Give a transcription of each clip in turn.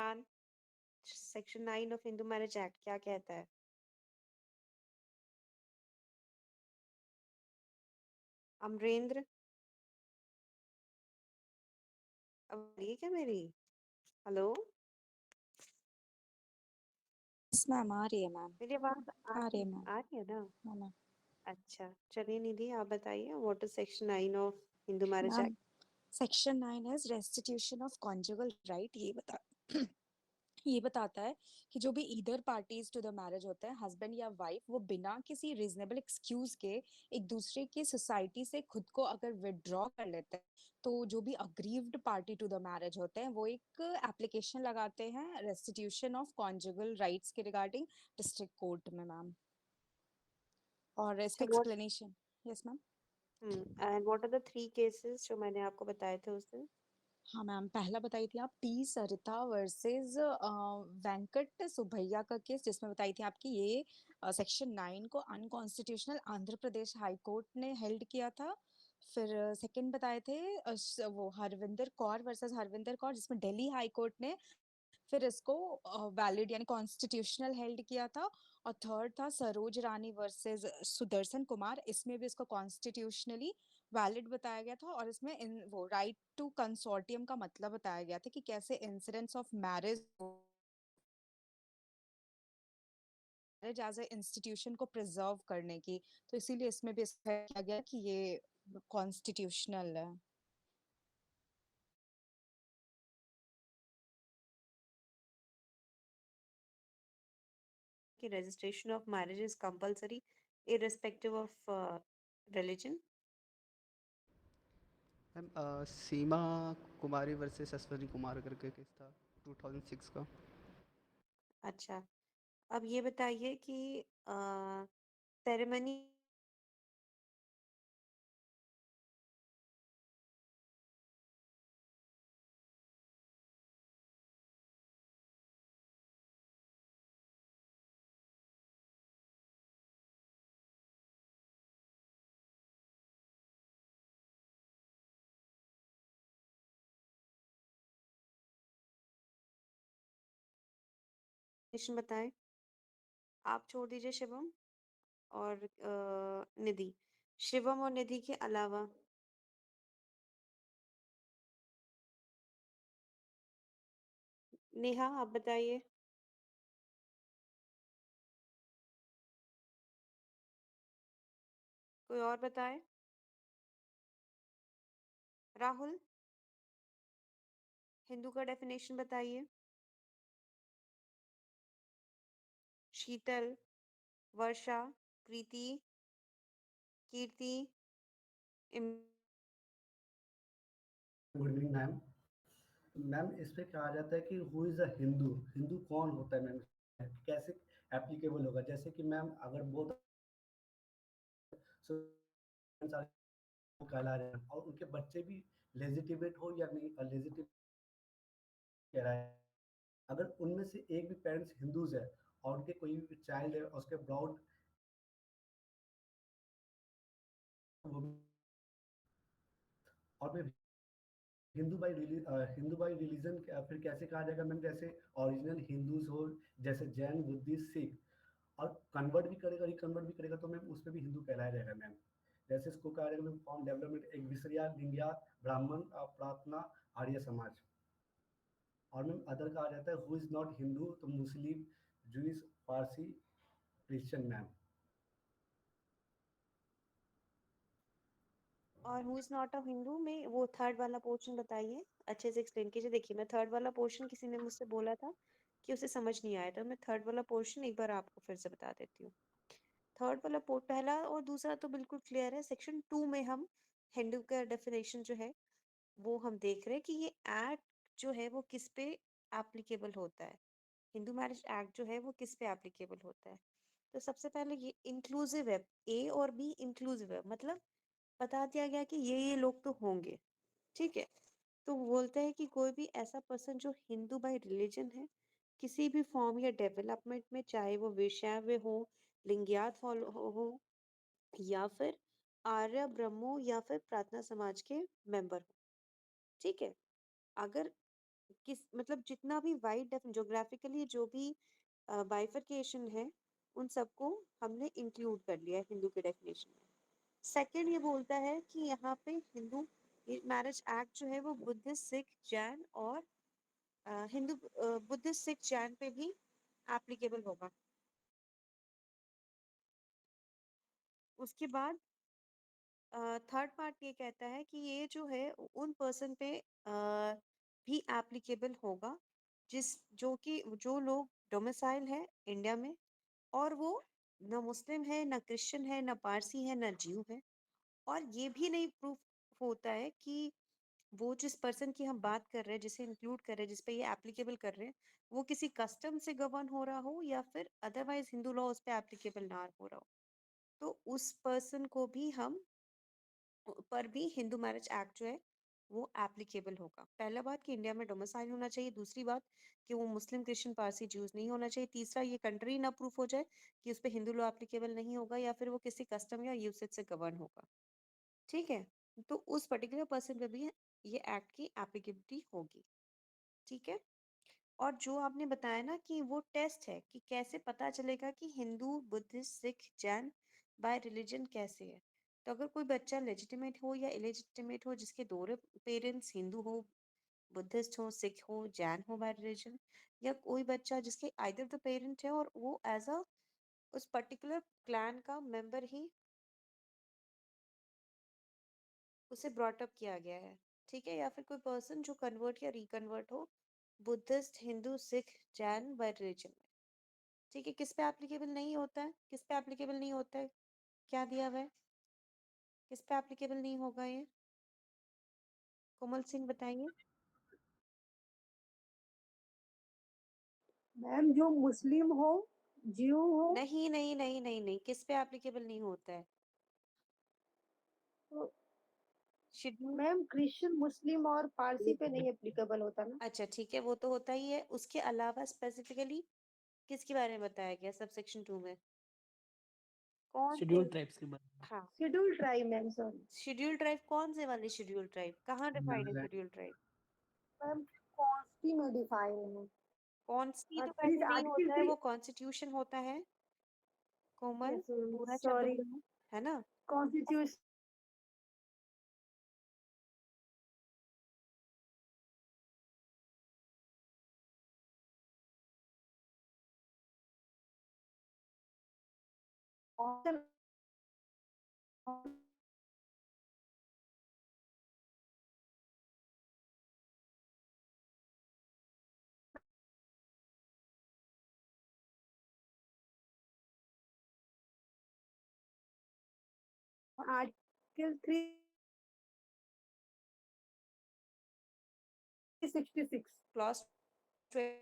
Section 9 of Hindu marriage act क्या कहता है? अमरेंद्र, अब आ रही है क्या मेरी? हेलो, यस मैम, आ रही है मैम। मेरी आवाज आ रही है मैम। आ रही है ना? हाँ मैम। अच्छा, चलिए निधि आप बताइए, what is section 9 of Hindu marriage ma'am, act? Section 9 is restitution of conjugal right. ये बताता है कि जो भी either parties to the marriage होते हैं, हस्बैंड या वाइफ, वो बिना किसी रीजनेबल एक्सक्यूज के एक दूसरे की सोसाइटी से खुद को अगर विदड्रॉ कर लेते हैं, तो जो भी aggrieved party to the marriage होते हैं वो एक एप्लीकेशन लगाते हैं रेस्टिट्यूशन ऑफ कॉन्जुगल राइट्स के रिगार्डिंग डिस्ट्रिक्ट कोर्ट में मैम। और इसका अच्छा, what explanation. Yes ma'am. And what are the three cases जो मैंने आपको बताए थे उस दिन? हाँ मैम, पहला बताई थी आप टी सरिता वर्सेस वेंकट सुभैया का केस, जिसमें बताई थी आपकी ये सेक्शन 9 को unconstitutional Andhra Pradesh high court ने हेल्ड किया था। फिर सेकंड बताए थे वो हरविंदर कौर वर्सेस हरविंदर कौर, जिसमें दिल्ली हाई कोर्ट ने फिर इसको वैलिड यानी कॉन्स्टिट्यूशनल हेल्ड किया था। और थर्ड था सरोज रानी वर्सेस सुदर्शन कुमार, इसमें भी इसको कॉन्स्टिट्यूशनली वैलिड बताया गया था। और इसमें इन वो राइट टू कंसोर्टियम का मतलब बताया गया था कि कैसे incidents of marriage as a institution को प्रिजर्व करने की। तो इसीलिए इसमें भी किया गया कि ये कॉन्स्टिट्यूशनल है। कि registration of marriage is compulsory irrespective of religion? Ma'am Seema Kumari versus Ashwani Kumar करके केस था 2006 का। अच्छा, अब ये बताइए कि सेरेमनी बताएं। आप छोड़ दीजिए शिवम और निधि। शिवम और निधि के अलावा नेहा आप बताइए। कोई और बताए? राहुल, हिंदू का डेफिनेशन बताइए। शीतल, वर्षा, प्रीति, कीर्ति, इम... गुड इवनिंग मैम। मैम इस पे कहा जाता है कि who is a Hindu, Hindu कौन होता है मैम, कैसे एप्लीकेबल होगा। जैसे कि मैम अगर बोथ कहला रहे हैं और उनके बच्चे भी लेजिटिमेट हो या नहीं लेजिटिमेट कह रहा है, अगर उनमें से एक भी पेरेंट्स हिंदूज है और उनके कोई भी चाइल्ड है और उसके ब्लड वो भी, और मैं हिंदू बाई रिलीजन फिर कैसे कहा जाएगा मैम, जैसे ओरिजिनल हिंदूज हो, जैसे जैन बुद्धिस्ट सिख, और कन्वर्ट भी करेगा रिकन्वर्ट भी करेगा तो मैम उस पर भी हिंदू कहलाया जाएगा मैम। जैसे इसको कहा जाएगा मैम फॉर्म डेवलपमेंट एक विसरिया लिंगिया ब्राह्मण प्रार्थना आर्य समाज। और मैम अदर कहा जाता है हु इज नॉट हिंदू तो मुस्लिम जूइश पारसी क्रिश्चियन मैम। और हु इज नॉट अ हिंदू में वो थर्ड वाला पोर्शन बताइए, अच्छे से एक्सप्लेन कीजिए। देखिए, मैं थर्ड वाला पोर्शन किसी ने मुझसे बोला था कि उसे समझ नहीं आया, तो मैं थर्ड वाला पोर्शन एक बार आपको फिर से बता देती हूँ। थर्ड वाला पोर्ट पहला और दूसरा तो बिल्कुल क्लियर है। सेक्शन 2 में हम हिंदू का डेफिनेशन जो है वो हम देख रहे हैं कि ये एक्ट जो है वो किस पे एप्लीकेबल होता है। हिंदू मैरिज एक्ट जो है वो किस पे एप्लीकेबल होता है? तो सबसे पहले ये इंक्लूसिव है, ए और बी इंक्लूसिव है, मतलब बता दिया गया कि ये लोग तो होंगे। ठीक है, तो वो बोलते हैं कि कोई भी ऐसा पर्सन जो हिंदू बाय रिलीजन है, किसी भी फॉर्म या डेवलपमेंट में, चाहे वो वैष्णव हो, लिंगायत फॉलो हो, या फिर आर्य ब्रह्मो या फिर प्रार्थना समाज के मेंबर हो। ठीक है, अगर किस मतलब जितना भी वाइड ज्योग्राफिकली जो भी बाइफरकेशन है उन सबको हमने इंक्लूड कर लिया है हिंदू के डेफिनेशन में। सेकंड ये बोलता है कि यहाँ पे हिंदू मैरिज एक्ट जो है वो बुद्धिस्ट सिख जैन और हिंदू बुद्धिस्ट सिख जैन पे भी एप्लीकेबल होगा। उसके बाद थर्ड पार्ट ये कहता है कि ये जो है उन पर्सन पे भी एप्लीकेबल होगा जो लोग डोमिसाइल है इंडिया में और वो न मुस्लिम है न क्रिश्चियन है न पारसी है न जीव है। और ये भी नहीं प्रूफ होता है कि वो जिस पर्सन की हम बात कर रहे हैं जिसे इंक्लूड कर रहे हैं जिस पे ये एप्लीकेबल कर रहे हैं वो किसी कस्टम से गवर्न हो रहा हो या फिर अदरवाइज हिंदू लॉ उस पे एप्लीकेबल ना हो रहा हो। तो उस पर्सन को भी हम पर भी हिंदू मैरिज एक्ट जो है वो एप्लीकेबल होगा। पहला बात कि इंडिया में डोमिसाइल होना चाहिए, दूसरी बात कि वो मुस्लिम क्रिश्चियन पारसी ज्यूज नहीं होना चाहिए, तीसरा ये कंट्री ना प्रूफ हो जाए कि उस पे हिंदू लॉ एप्लीकेबल नहीं होगा या फिर वो किसी कस्टम या यूसेज से गवर्न होगा। ठीक है, तो उस पर्टिकुलर पर्सन पे भी ये एक्ट की एप्लीकेबिलिटी होगी। ठीक है, और जो आपने बताया ना कि वो टेस्ट है कि कैसे पता चलेगा कि Hindu Buddhist Sikh Jain bye religion कैसे है। तो अगर कोई बच्चा लेजिटिमेट हो या इलेजिटिमेट हो जिसके दोनों पेरेंट्स हिंदू हो बुद्धिस्ट हो सिख हो जैन हो बाय रिलीजन, या कोई बच्चा जिसके आइदर द पेरेंट है और वो एज अ उस पर्टिकुलर क्लैन का मेंबर ही उसे ब्रॉट अप किया गया है। ठीक है, या फिर कोई पर्सन जो कन्वर्ट या रिकन्वर्ट हो Buddhist Hindu Sikh Jain bye religion में। ठीक है, किस पे एप्लीकेबल नहीं होता है, किस पे एप्लीकेबल नहीं होता है, क्या दिया हुआ है, किस पे एप्लीकेबल नहीं होगा ये, कोमल सिंह बताइए। मैम जो मुस्लिम हो, ज्यू हो, नहीं नहीं नहीं नहीं नहीं, किस पे एप्लीकेबल नहीं होता है तो शेड्यूल। मैम क्रिश्चियन मुस्लिम और पारसी पे नहीं एप्लीकेबल होता ना। अच्छा ठीक है, वो तो होता ही है। उसके अलावा स्पेसिफिकली किसके बारे में बताया गया सबसेक्शन 2 में, कौन से? शेड्यूल ट्राइब्स के बारे में। हाँ, schedule tribe ma'am, sorry schedule tribe कौन से वाले शेड्यूल ट्राइब, कहाँ डिफाइंड है शेड्यूल ट्राइब? मैम, कॉन्स्टी में डिफाइन है। कॉन्स्टी तो प्लीज पहले नहीं आर्टिकल होता है, थ्री। वो कॉन्स्टिट्यूशन होता है। कोमल, यस मैम, पूरा शब्द सॉरी। बोलो, है ना? Constitution article 366। क्लॉज 25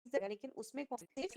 3 लेकिन उसमें कौन से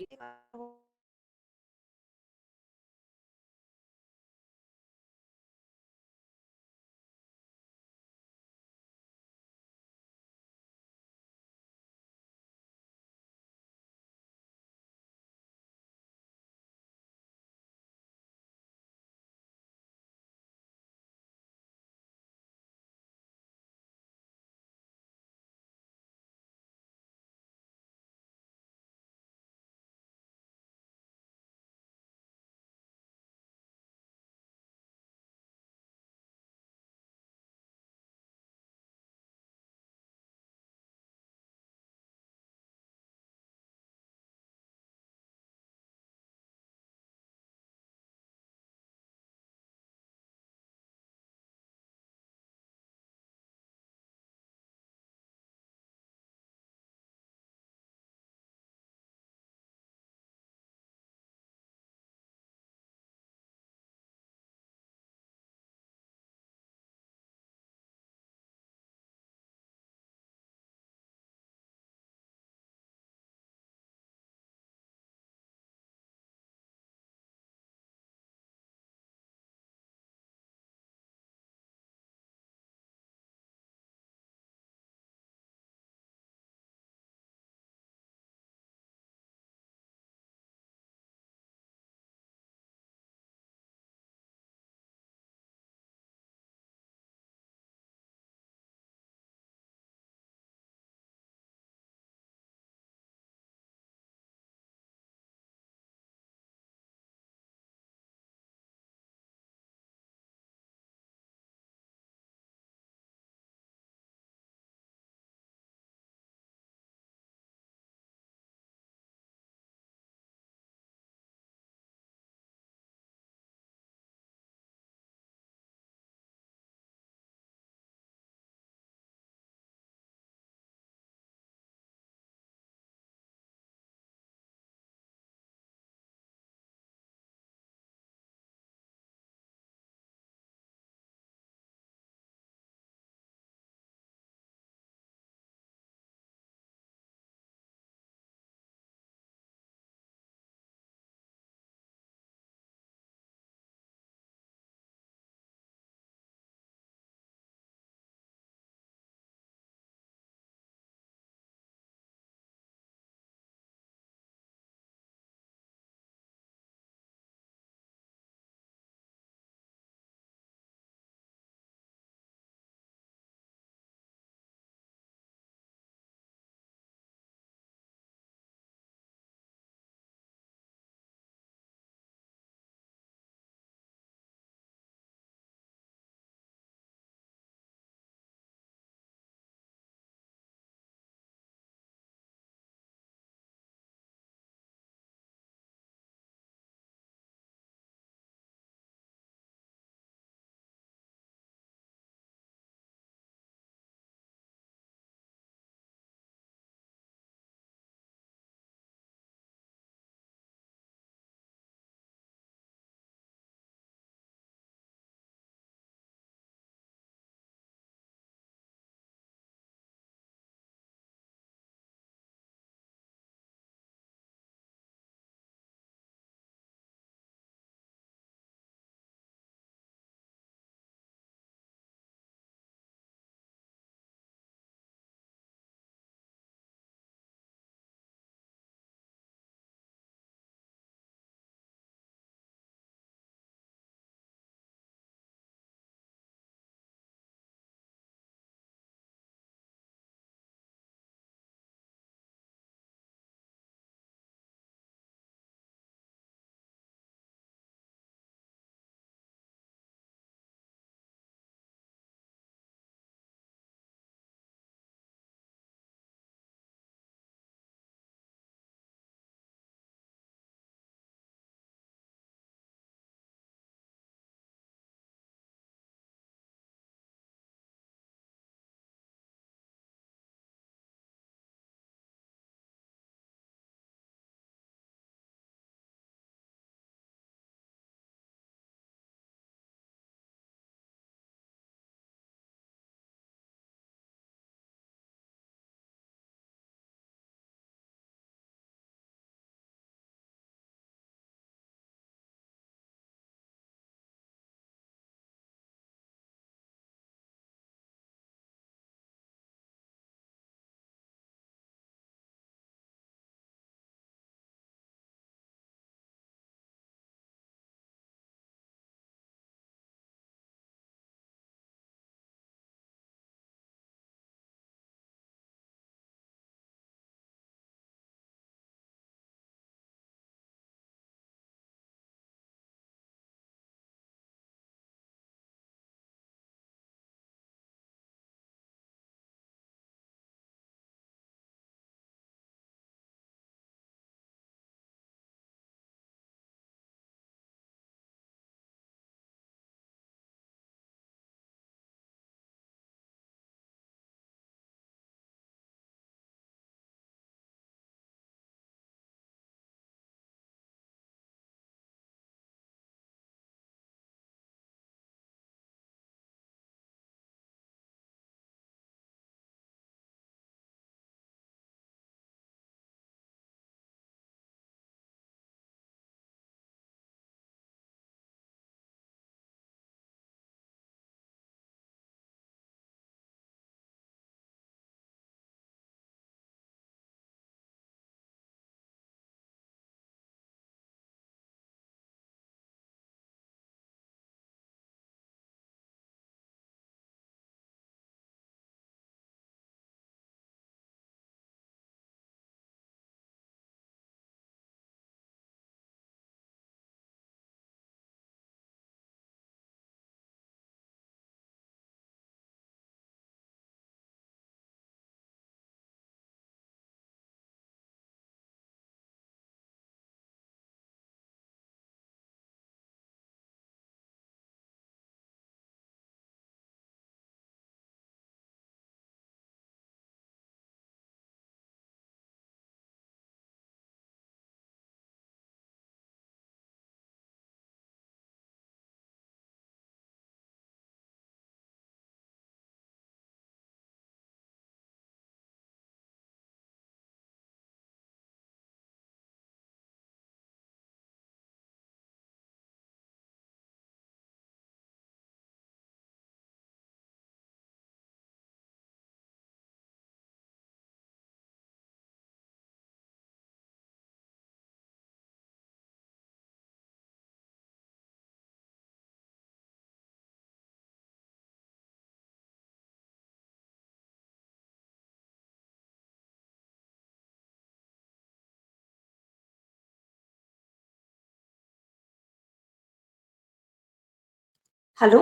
हेलो।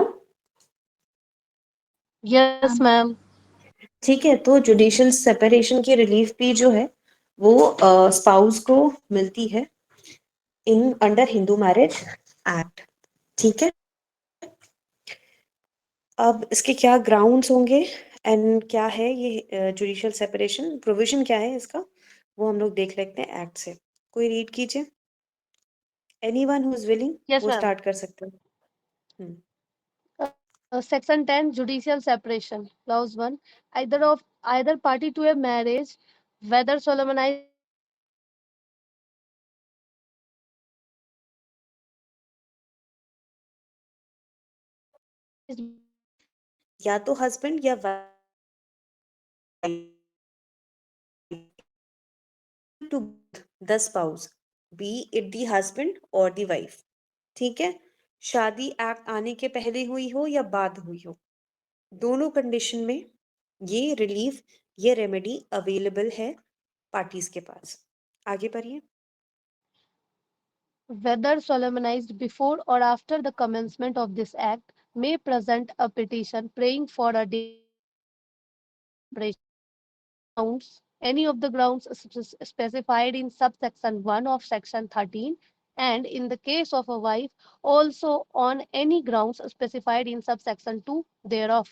Yes ma'am. ठीक है, तो जुडिशियल सेपरेशन की रिलीफ भी जो है वो स्पाउस को मिलती है in under Hindu marriage act. ठीक है, अब इसके क्या ग्राउंड्स होंगे एंड क्या है ये जुडिशियल सेपरेशन प्रोविजन क्या है इसका, वो हम लोग देख लेते हैं एक्ट से। कोई रीड कीजिए, anyone who is willing yes वो मैम। स्टार्ट कर सकते हैं। Section 10 Judicial Separation Clause 1 either party to a marriage whether solemnized या तो हस्बैंड या wife to the spouse, be it the husband और दी वाइफ। ठीक है, शादी एक्ट आने के पहले हुई हो या बाद हुई हो, दोनों कंडीशन में ये रिलीफ, ये रेमेडी अवेलेबल है पार्टीज के पास। आगे बढ़िए। whether solemnized before or after the commencement of this act may present a petition praying for a separation grounds, any of the grounds specified in subsection 1 of section 13, and in the case of a wife, also on any grounds specified in subsection 2 thereof,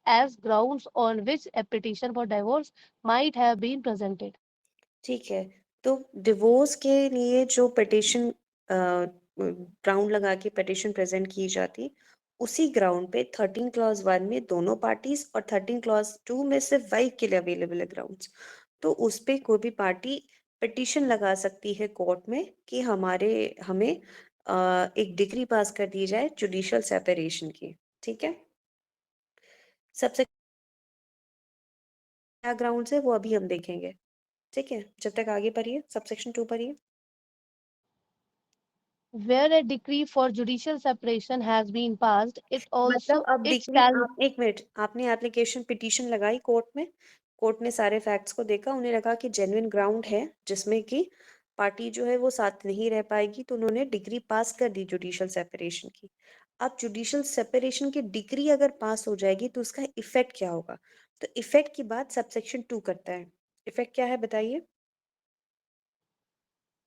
as grounds on which a petition for divorce might have been presented. ठीक है, तो divorce के लिए जो petition ground लगा के petition present की जाती, उसी ग्राउंड पे 13 क्लॉज 1 में दोनों पार्टीज और 13 क्लॉज 2 में सिर्फ वाइफ के लिए अवेलेबल है ग्राउंड्स। तो उस पे कोई भी पार्टी पिटिशन लगा सकती है कोर्ट में कि हमें एक डिग्री पास कर दी जाए जुडिशियल सेपरेशन की। ठीक है, सबसे क्या ग्राउंड्स है वो अभी हम देखेंगे। ठीक है, जब तक आगे पढ़िए, सबसेक्शन 2 पढ़िए। Where a decree for judicial separation has been passed, मतलब अब it डिग्री, shall आप एक मिनट, आपने एप्लीकेशन पिटीशन लगाई कोर्ट में, कोर्ट ने सारे फैक्ट्स को देखा, उन्हें लगा कि जेन्युइन ग्राउंड है जिसमें कि पार्टी जो है वो साथ नहीं रह पाएगी, तो उन्होंने डिग्री पास कर दी जुडिशियल सेपरेशन की। अब जुडिशियल सेपरेशन की डिग्री अगर पास हो जाएगी तो उसका इफेक्ट क्या होगा, तो इफेक्ट की बात सबसेक्शन 2 करता है। इफेक्ट क्या है बताइए।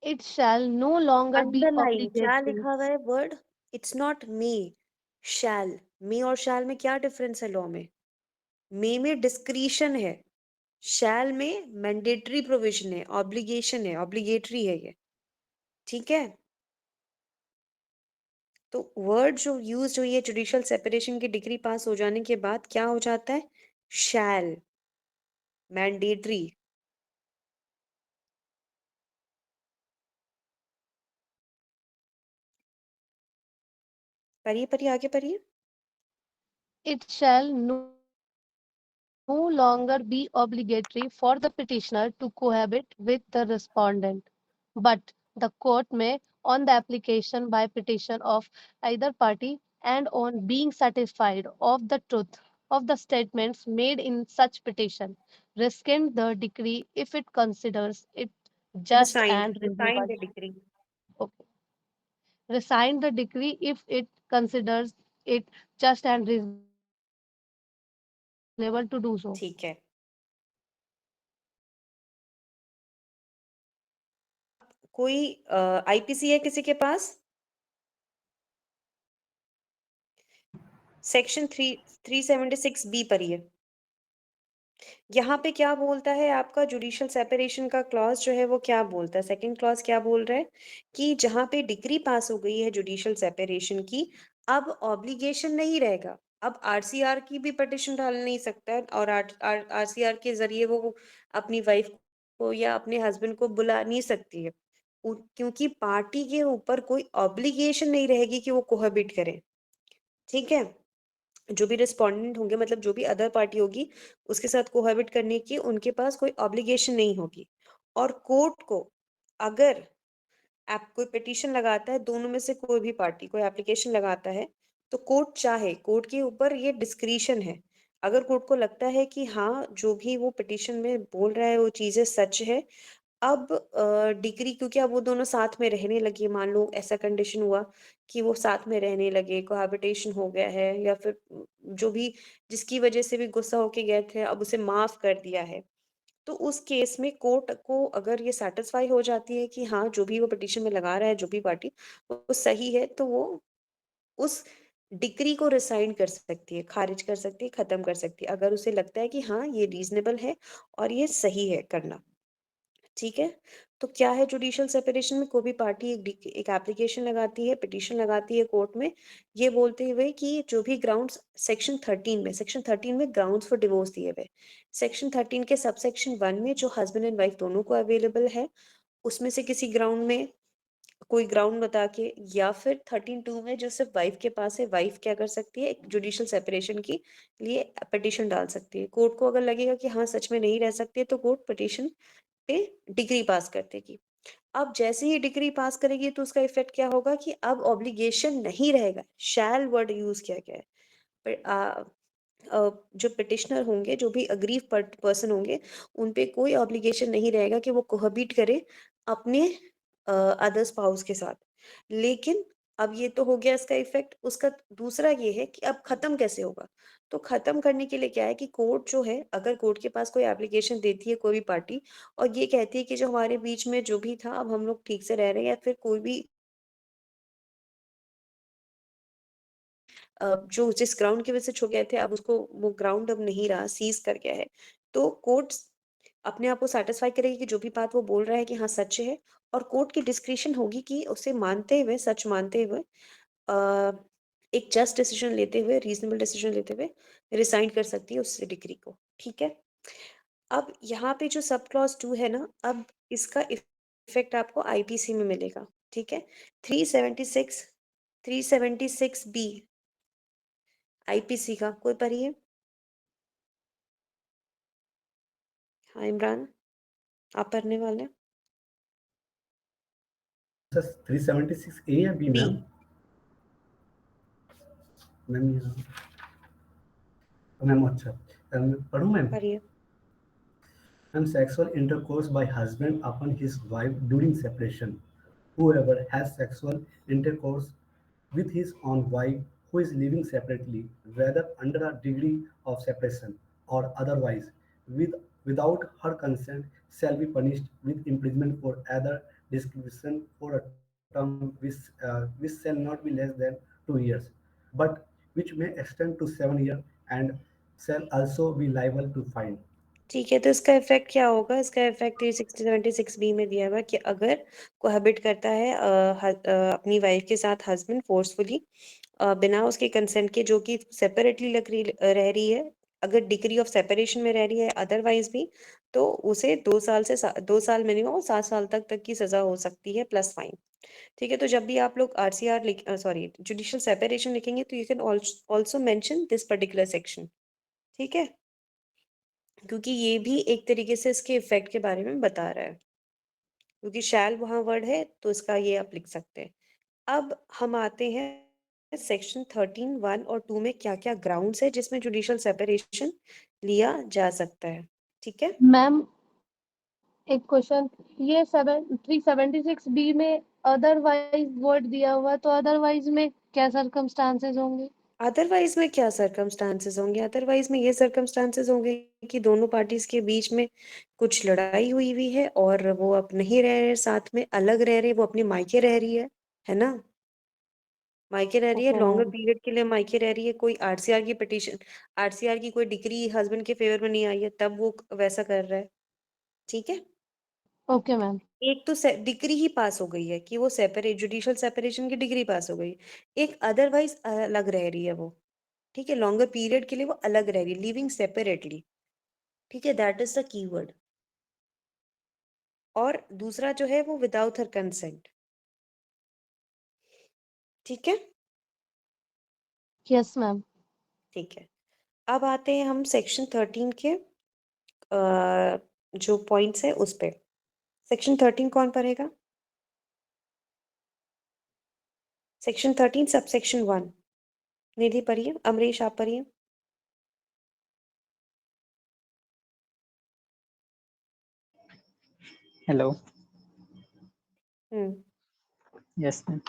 it shall no longer be underline क्या obligatory. लिखा हुआ है वर्ड, इट्स नॉट मे, शैल। मे और शैल में क्या डिफरेंस है लॉ में, में डिस्क्रिशन है, शैल में मैंडेटरी प्रोविजन है, ऑब्लिगेशन है, ऑब्लिगेटरी है ये। ठीक है, तो वर्ड जो यूज हुई है जुडिशियल सेपरेशन की डिग्री पास हो जाने के बाद क्या हो जाता है, शैल, मैंडेटरी। पढ़िए पढ़िए आगे पढ़िए। It shall no longer be obligatory for the petitioner to cohabit with the respondent, but the court may, on the application by petition of either party and on being satisfied of the truth of the statements made in such petition, rescind the decree if it considers it just and resigned reasonable. The degree. Okay. Resign the decree if it considers it just and reasonable to do so. ठीक है, कोई IPC है किसी के पास, section 376 B पढ़िए। यहाँ पे क्या बोलता है आपका जुडिशियल सेपरेशन का क्लॉज जो है वो क्या बोलता है, सेकंड क्लॉज क्या बोल रहा है कि जहाँ पे डिग्री पास हो गई है जुडिशियल सेपरेशन की, अब ऑब्लिगेशन नहीं रहेगा, अब आरसीआर की भी पिटिशन डाल नहीं सकता है और आरसीआर के जरिए वो अपनी वाइफ को या अपने हस्बैंड को बुला नहीं सकती है, क्योंकि पार्टी के ऊपर कोई ऑब्लिगेशन नहीं रहेगी कि वो कोहबिट करें। ठीक है, जो भी रिस्पोंडेंट होंगे, मतलब जो भी अदर पार्टी होगी उसके साथ कोहैबिट करने की उनके पास कोई ऑब्लिगेशन नहीं होगी। और कोर्ट को अगर आप कोई पिटीशन लगाता है, दोनों में से कोई भी पार्टी कोई एप्लीकेशन लगाता है, तो कोर्ट चाहे, कोर्ट के ऊपर ये डिस्क्रिशन है, अगर कोर्ट को लगता है कि हाँ जो भी वो पिटीशन में बोल रहा है वो चीजें सच है, अब डिग्री, क्योंकि अब वो दोनों साथ में रहने लगे, मान लो ऐसा कंडीशन हुआ कि वो साथ में रहने लगे, कोहैबिटेशन हो गया है, या फिर जो भी जिसकी वजह से भी गुस्सा होके गए थे, अब उसे माफ कर दिया है। तो उस केस में कोर्ट को अगर ये सैटिस्फाई हो जाती है कि हाँ, जो भी वो पिटीशन में लगा रहा है, जो भी पार्टी, वो सही है, तो वो उस डिक्री को रिसाइंड कर सकती है, खारिज कर सकती है, खत्म कर सकती है, अगर उसे लगता है कि हाँ, ये रीज़नेबल है और ये सही है करना। ठीक है? तो क्या है जुडिशियल सेपरेशन में, कोई भी पार्टी एक एप्लीकेशन लगाती है, पिटीशन लगाती है कोर्ट में, ये बोलते हुए कि जो भी ग्राउंड्स सेक्शन 13 में ग्राउंड्स फॉर डिवोर्स दिए हुए। सेक्शन 13 के सबसेक्शन 1 में जो हस्बैंड एंड वाइफ दोनों को अवेलेबल है, उसमें से किसी ग्राउंड में कोई ग्राउंड बता के, या फिर 13(2) में जो सिर्फ वाइफ के पास है, वाइफ क्या कर सकती है, एक जुडिशियल सेपरेशन के लिए पिटीशन डाल सकती है। कोर्ट को अगर लगेगा कि हाँ, सच में नहीं रह सकती है, तो कोर्ट पिटीशन पे डिग्री पास कर देगी। अब जैसे ही डिग्री पास करेगी, तो उसका इफ़ेक्ट क्या होगा कि अब ऑब्लिगेशन नहीं रहेगा, शैल वर्ड यूज़ किया गया है। पर जो पिटिशनर होंगे, जो भी अग्रीव पर्सन होंगे, उन पे कोई ऑब्लिगेशन नहीं रहेगा कि वो कोहैबिट करें अपने अदर स्पाउस के साथ। लेकिन अब ये तो हो गया इसका इफ़ेक्ट, उसका दूसरा ये है कि अब ख़त्म कैसे होगा? तो ख़त्म करने के लिए क्या है कि कोर्ट जो है, अगर कोर्ट के पास कोई एप्लीकेशन देती है कोई भी पार्टी और ये कहती है कि जो हमारे बीच में जो भी था, अब हम लोग ठीक से रह रहे हैं, या फिर कोई भी जो जिस ग्राउंड की वजह से छूट गए थे, अब उसको वो ग्राउंड अब नहीं रहा, सीज़ कर गया है। तो कोर्ट्स अपने आप को सैटिस्फाई करेगी कि जो भी बात वो बोल रहा है कि हाँ, सच है, और कोर्ट की डिस्क्रिशन होगी कि उसे मानते हुए, सच मानते हुए अ, एक जस्ट डिसीजन लेते हुए, रीज़नेबल डिसीजन लेते हुए रिज़ाइन कर सकती है उस डिग्री को, ठीक है? अब यहाँ पे जो सब क्लॉज़ 2 है ना, अब इसका इफ़ेक्ट आपको आईपीसी में मिलेगा, ठीक है? 376 376 बी आईपीसी का, कोई पढ़िए? हाँ, इमरान, आप पढ़ने वाले हैं? सर 376 ए या B B, ma'am? Ma'am ma'am अच्छा, पढ़ूँ मैम? पढ़िए। And sexual intercourse by husband upon his wife during separation. Whoever has sexual intercourse with his own wife who is living separately, whether under a degree of separation or otherwise, without her consent, shall be punished with imprisonment for either discretion for a term which shall not be less than 2 years, but which may extend to 7 years and shall also be liable to fine. ठीक है, तो इसका effect क्या होगा? इसका effect 376 B में दिया हुआ है कि अगर कोहैबिट करता है अपनी वाइफ़ के साथ हस्बैंड फ़ोर्सफुली बिना उसके कंसेंट के, जो कि सेपरेटली रह रही है, अगर डिग्री ऑफ सेपरेशन में रह रही है अदरवाइज़ भी, तो उसे 2 साल से 2 साल मिनिमम और 7 साल तक की सज़ा हो सकती है प्लस फाइन। ठीक है? तो जब भी आप लोग आरसीआर सॉरी जुडिशियल सेपरेशन लिखेंगे, तो you can also mention this particular section, ठीक है? क्योंकि ये भी एक तरीके से इसके इफ़ेक्ट के बारे में बता रहा है। क्योंकि शैल वहाँ वर्ड है, तो इसका ये आप लिख सकते हैं। अब हम आते हैं सेक्शन 13 1 और 2 में क्या-क्या ग्राउंड्स है जिसमें जुडिशियल सेपरेशन लिया जा सकता है। ठीक है? मैम, एक क्वेश्चन, ये 376 बी में अदरवाइज वर्ड दिया हुआ है, तो अदरवाइज में क्या सर्कमस्टांसेस होंगे? अदरवाइज़ में क्या सर्कमस्टांसेस होंगे? अदरवाइज़ में ये सर्कमस्टांसेस होंगे कि दोनों पार्टीज़ के बीच में कुछ लड़ाई हुई हुई है और वो अब नहीं रह रहे साथ में, अलग रह रहे, वो अपने मायके रह रही है ना? मायके रह रही है, ओके लॉन्गर मैम। पीरियड के लिए मायके रह रही है, कोई आरसीआर की कोई डिग्री हस्बैंड के फेवर में नहीं आई है, तब वो वैसा कर रहा है। ठीक है? Okay ma'am. एक तो डिग्री ही पास हो गई है कि वो सेपरेट जुडिशियल सेपरेशन की डिग्री पास हो गई। एक अदरवाइज अलग रह रही है वो। ठीक है? लॉन्गर पीरियड के लिए वो अलग रह रही है, लिविंग सेपरेटली। ठीक है? That is the keyword. और दूसरा जो है वो विदाउट हर कंसेंट। ठीक है? Yes ma'am. ठीक है। अब आते हैं हम सेक्शन 13 के जो पॉइंट्स है उस पे। सेक्शन 13 कौन पढ़ेगा? सेक्शन 13 सबसेक्शन 1 निधि पढ़िए, अमरीश आप पढ़िए। हेलो। Yes ma'am.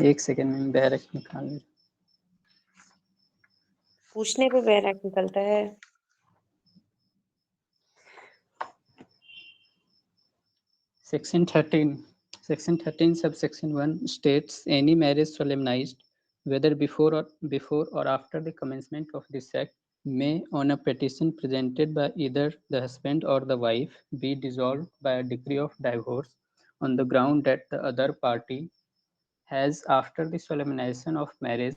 एक सेकेंड मैम, बैरक निकाल ले। पूछने पे बैरक निकलता है। Section 13. Section 13 subsection 1 states any marriage solemnized, whether before or after the commencement of this act, may, on a petition presented by either the husband or the wife, be dissolved by a decree of divorce on the ground that the other party has, after the solemnization of marriage,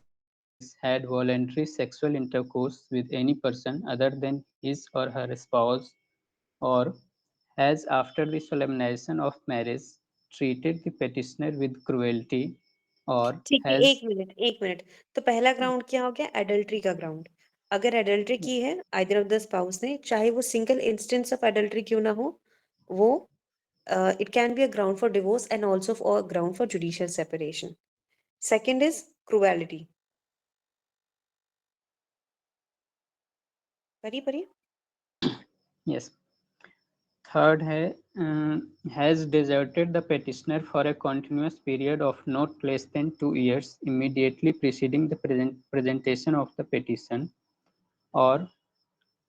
had voluntary sexual intercourse with any person other than his or her spouse, or has, after the solemnization of marriage, treated the petitioner with cruelty, or ठीक है, has एक minute. तो पहला ground क्या हो गया? Adultery का ground. अगर एडल्ट्री की है आइदर ऑफ द स्पाउस ने, चाहे वो सिंगल इंस्टेंस ऑफ एडल्ट्री क्यों ना हो, वो it can be a ground for divorce and also for ground for judicial separation. Second is cruelty. पढ़िए। yes. Third है has deserted the petitioner for a continuous period of not less than 2 years immediately preceding the presentation of the petition, or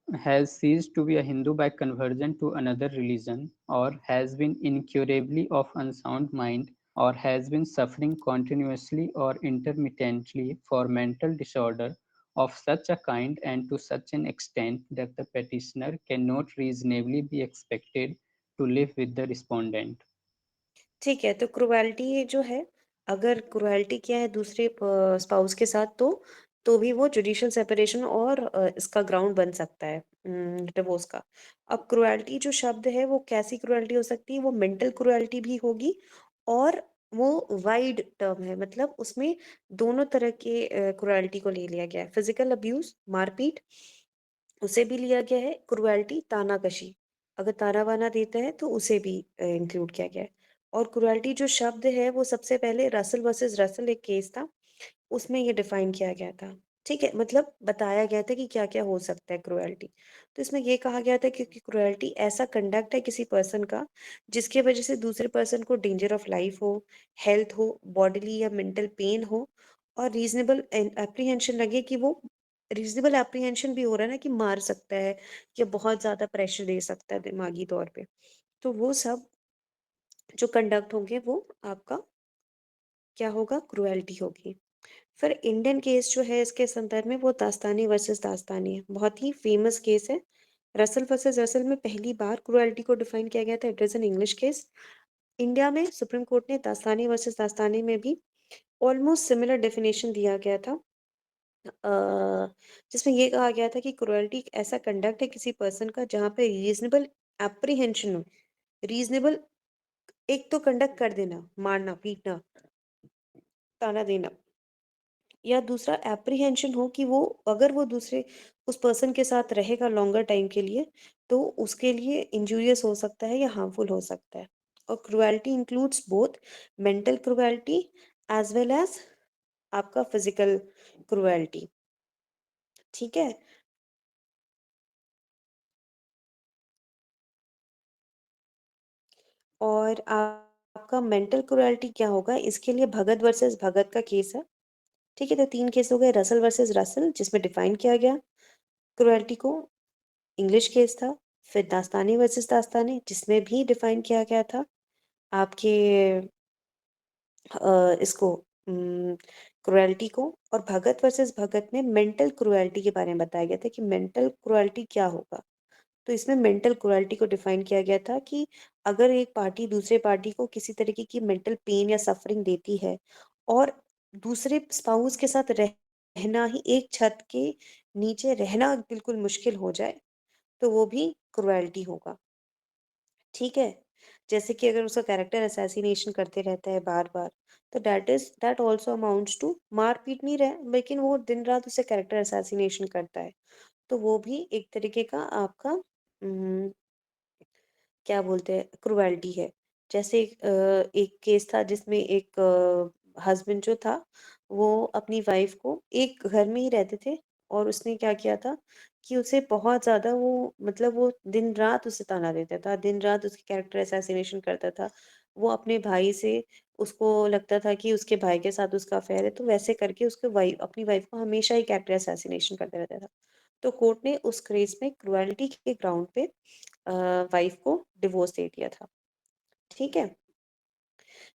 has ceased to be a Hindu by conversion to another religion, or has been incurably of unsound mind, or has been suffering continuously or intermittently for mental disorder of such a kind and to such an extent that the petitioner cannot reasonably be expected to live with the respondent. ठीक है, तो cruelty जो है, अगर cruelty किया है दूसरे spouse के साथ, तो भी वो जुडिशियल सेपरेशन और इसका ग्राउंड बन सकता है डिवोर्स का। अब क्रुएलिटी जो शब्द है वो कैसी क्रुएलिटी हो सकती है? वो मेंटल क्रुएलिटी भी होगी और वो वाइड टर्म है, मतलब उसमें दोनों तरह के क्रुएलिटी को ले लिया गया है। फिजिकल अब्यूज, मारपीट, उसे भी लिया गया है। क्रुएलिटी, तानाकशी, अगर ताना-वाना देता है तो उसे भी इंक्लूड किया गया है। और क्रुएलिटी जो शब्द है वो सबसे पहले रसल वर्सेस रसल एक केस था, उसमें ये डिफाइन किया गया था। ठीक है? मतलब बताया गया था कि क्या-क्या हो सकता है क्रुएलिटी। तो इसमें ये कहा गया था कि क्रुएलिटी ऐसा कंडक्ट है किसी पर्सन का जिसकी वजह से दूसरे पर्सन को डेंजर ऑफ लाइफ हो, हेल्थ हो, बॉडीली या मेंटल पेन हो और रीज़नेबल एप्रीहेंशन लगे कि वो रीज़नेबल एप्रीहेंशन भी हो रहा है ना कि मार सकता है या बहुत ज़्यादा प्रेशर दे सकता है दिमागी तौर पे। तो वो सब जो कंडक्ट होंगे वो आपका क्या होगा? क्रुएलिटी होगी। फिर इंडियन केस जो है इसके संदर्भ में वो दास्तानी वर्सेस दास्तानी है। बहुत ही फेमस केस है। रसल वर्सेस रसल में पहली बार क्रुएलिटी को डिफाइन किया गया था। It is an English case. India में सुप्रीम कोर्ट ने दास्तानी वर्सेस दास्तानी में भी ऑलमोस्ट सिमिलर डेफिनेशन दिया गया था। जिसमें ये कहा गया था कि क्रुएल्टी एक ऐसा कंडक्ट है किसी पर्सन का जहाँ पे रीज़नेबल एप्रीहेंशन हो। रीज़नेबल एक तो कंडक्ट कर देना, मारना, पीटना, ताना देना, या दूसरा एप्रीहेंशन हो कि वो अगर वो दूसरे उस पर्सन के साथ रहेगा लॉन्गर टाइम के लिए, तो उसके लिए इंजूरियस हो सकता है या हार्मफुल हो सकता है। और cruelty includes both mental cruelty as well as आपका फिज़िकल क्रुएल्टी। ठीक है? और आपका मेंटल क्रुएल्टी क्या होगा? इसके लिए भगत वर्सेस भगत का केस है। ठीक है? तो 3 केस हो गए, रसल वर्सेस रसल जिसमें डिफाइन किया गया क्रुएल्टी को, इंग्लिश केस था। फिर दास्तानी वर्सेस दास्तानी जिसमें भी डिफाइन किया गया था आपके इसको क्रुएल्टी को। और भगत वर्सेस भगत में मेंटल क्रुएल्टी के बारे में बताया गया था कि मेंटल क्रुएल्टी क्या होगा। तो इसमें मेंटल क्रुएल्टी को डिफाइन किया गया था कि अगर एक पार्टी दूसरे पार्टी को किसी तरीके की मेंटल पेन या सफरिंग देती है और दूसरे स्पाउस के साथ रहना ही, एक छत के नीचे रहना बिल्कुल मुश्किल हो जाए, तो वो भी क्रुएल्टी होगा। ठीक है? जैसे कि अगर उसका कैरेक्टर असैसिनेशन करते रहता है बार-बार, तो दैट आल्सो अमाउंट्स टू मार-पीट नहीं रहा लेकिन वो दिन-रात उसे कैरेक्टर असैसिनेशन करता है। तो वो भी एक तरीके का आपका क्या बोलते हैं क्रुएल्टी है। जैसे एक केस था जिसमें एक हस्बैंड जो था वो अपनी वाइफ को, एक घर में ही रहते थे, और उसने क्या किया था कि उसे बहुत ज़्यादा वो दिन रात उसे ताना देता था, दिन रात उसकी कैरेक्टर असैसिनेशन करता था। वो अपने भाई से उसको लगता था कि उसके भाई के साथ उसका अफेयर है, तो वैसे करके अपनी वाइफ को हमेशा ही कैरेक्टर असैसिनेशन करता रहता था। तो कोर्ट ने उस केस में क्रुएल्टी के ग्राउंड पे वाइफ को डिवोर्स दे दिया था। ठीक है?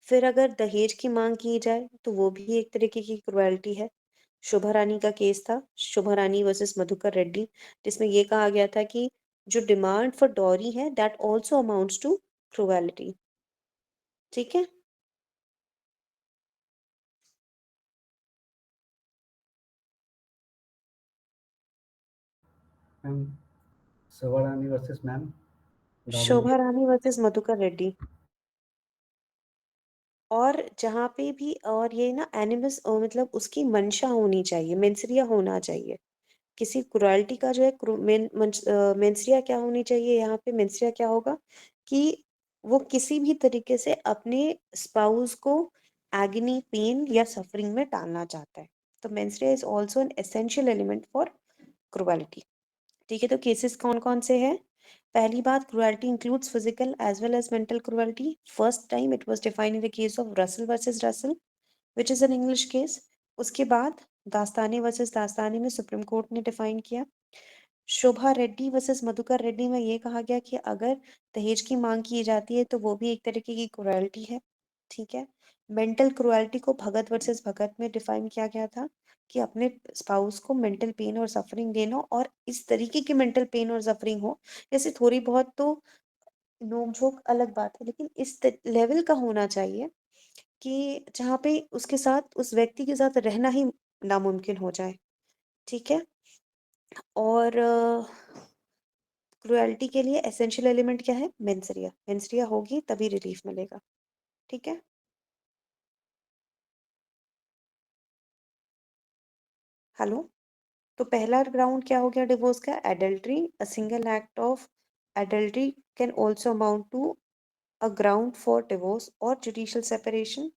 फिर अगर दहेज की माँग की जाए, तो वो भी एक तरीके की क्रुएल्टी है। शोभा रानी का केस था, शोभा रानी वर्सेस मधुकर रेड्डी, जिसमें ये कहा गया था कि जो डिमांड फॉर डॉरी है, that also amounts to cruelty. ठीक है? मैम सवारानी versus ma'am Shobha Damodar. Rani versus Madhukar Reddy. और जहाँ पे भी और ये ना एनिमस मतलब उसकी मंशा होनी चाहिए, मेंसरिया होना चाहिए। किसी क्रुएल्टी का जो है मेंसरिया क्या होनी चाहिए यहाँ पे मेंसरिया क्या होगा कि वो किसी भी तरीके से अपने स्पाउस को एगनी पेन या सफरिंग में डालना चाहता है। तो mens rea is also an essential element for cruelty. ठीक है, तो केसेस कौन कौन से हैं? पहली बात, cruelty includes physical as well as mental cruelty. First time it was defined in the case of Russell versus Russell which is an English case. उसके बाद दास्तानी वर्सेस दास्तानी में सुप्रीम कोर्ट ने डिफाइन किया। शोभा रेड्डी वर्सेस मधुकर रेड्डी में ये कहा गया कि अगर दहेज की मांग की जाती है तो वो भी एक तरीके की क्रुएल्टी है। ठीक है। मेंटल क्रुएल्टी को भगत वर्सेस भगत में डिफाइन किया गया था कि अपने स्पाउस को मेंटल पेन और सफरिंग देना, और इस तरीके की मेंटल पेन और सफरिंग हो, जैसे थोड़ी बहुत तो नोक-झोंक अलग बात है, लेकिन इस लेवल का होना चाहिए कि जहाँ पे उसके साथ उस व्यक्ति के साथ रहना ही नामुमकिन हो जाए। ठीक है। और क्रुएल्टी के लिए एसेंशियल एलिमेंट क्या है? मेंसरिया। मेंसरिया होगी तभी रिलीफ मिलेगा। ठीक है। हेलो। तो पहला ग्राउंड क्या हो गया डिवोर्स का? Adultery. A single act of adultery can also amount to a ground for divorce और judicial separation.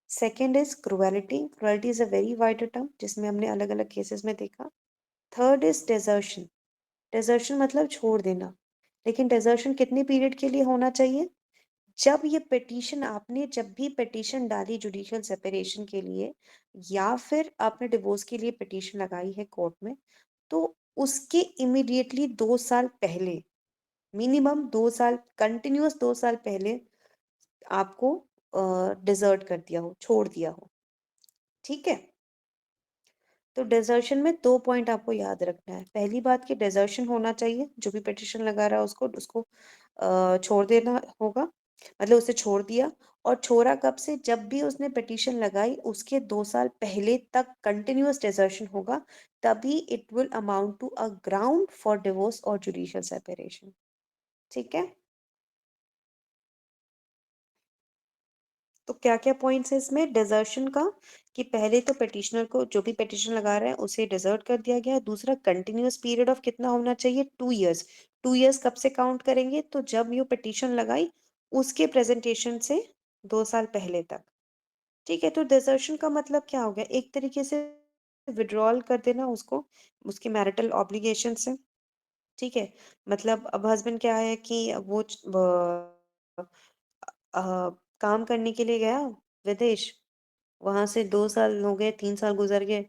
Second is cruelty. Cruelty is a very wide term जिसमें हमने अलग अलग केसेस में देखा। Third is desertion. डेजर्शन मतलब छोड़ देना, लेकिन डेजर्शन कितने पीरियड के लिए होना चाहिए? जब भी पिटीशन डाली जुडिशियल सेपरेशन के लिए या फिर आपने डिवोर्स के लिए पिटीशन लगाई है कोर्ट में, तो उसके इमीडिएटली 2 साल पहले, मिनिमम 2 साल, कंटिन्यूअस 2 साल पहले आपको डिजर्ट कर दिया हो, छोड़ दिया हो। ठीक है। तो डेजर्शन में 2 पॉइंट आपको याद रखना है। पहली बात कि डेजर्शन होना चाहिए, जो भी पिटिशन लगा रहा है उसको उसको छोड़ देना होगा, मतलब उसे छोड़ दिया। और छोड़ा कब से? जब भी उसने पिटिशन लगाई उसके 2 साल पहले तक कंटिन्यूअस डेजर्शन होगा, तभी it will amount to a ground for divorce और जुडिशियल सेपरेशन। ठीक है। तो क्या क्या पॉइंट्स है इसमें डिजर्शन का? कि पहले तो पिटिशनर को, जो भी पिटिशन लगा रहा है उसे डिजर्ट कर दिया गया है। दूसरा, कंटिन्यूअस पीरियड ऑफ कितना होना चाहिए? 2 इयर्स। 2 इयर्स कब से काउंट करेंगे? तो जब ये पिटिशन लगाई उसके प्रेजेंटेशन से 2 साल पहले तक। ठीक है। तो डिजर्शन का मतलब क्या हो गया? एक तरीके से विड्रॉल कर देना उसको, उसके मैरिटल ऑब्लिगेशन से। ठीक है। मतलब अब हस्बैंड क्या है कि अ, काम करने के लिए गया विदेश, वहां से 2 साल हो गए, 3 साल गुजर गए,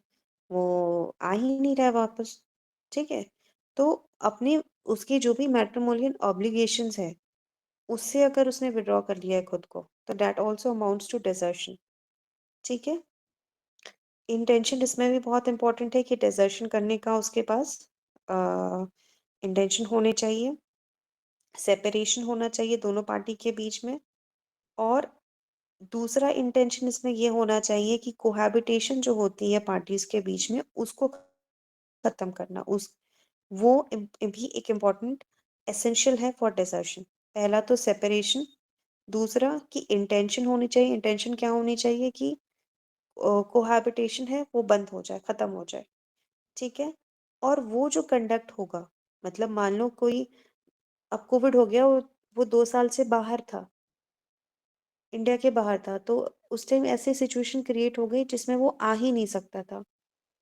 वो आ ही नहीं रहा है वापस। ठीक है। तो अपने उसकी जो भी मैट्रिमोनियल ऑब्लिगेशंस है उससे अगर उसने विड्रॉ कर लिया है खुद को, तो that also amounts to desertion. ठीक है। इंटेंशन इसमें भी बहुत इंपॉर्टेंट है कि डिजर्शन करने का उसके पास इंटेंशन होने चाहिए, सेपरेशन होना चाहिए दोनों पार्टी के बीच में। और दूसरा इंटेंशन इसमें ये होना चाहिए कि कोहैबिटेशन जो होती है पार्टीज के बीच में उसको खत्म करना। भी एक इम्पॉर्टेंट एसेंशियल है फॉर डिसर्शन। पहला तो सेपरेशन, दूसरा कि इंटेंशन होनी चाहिए। इंटेंशन क्या होनी चाहिए? कि कोहैबिटेशन है वो बंद हो जाए, खत्म हो जाए। ठीक है। और वो जो कंडक्ट होगा, मतलब मान लो कोई, अब कोविड हो गया, वो 2 साल से बाहर था, इंडिया के बाहर था, तो उस टाइम ऐसी सिचुएशन क्रिएट हो गई जिसमें वो आ ही नहीं सकता था।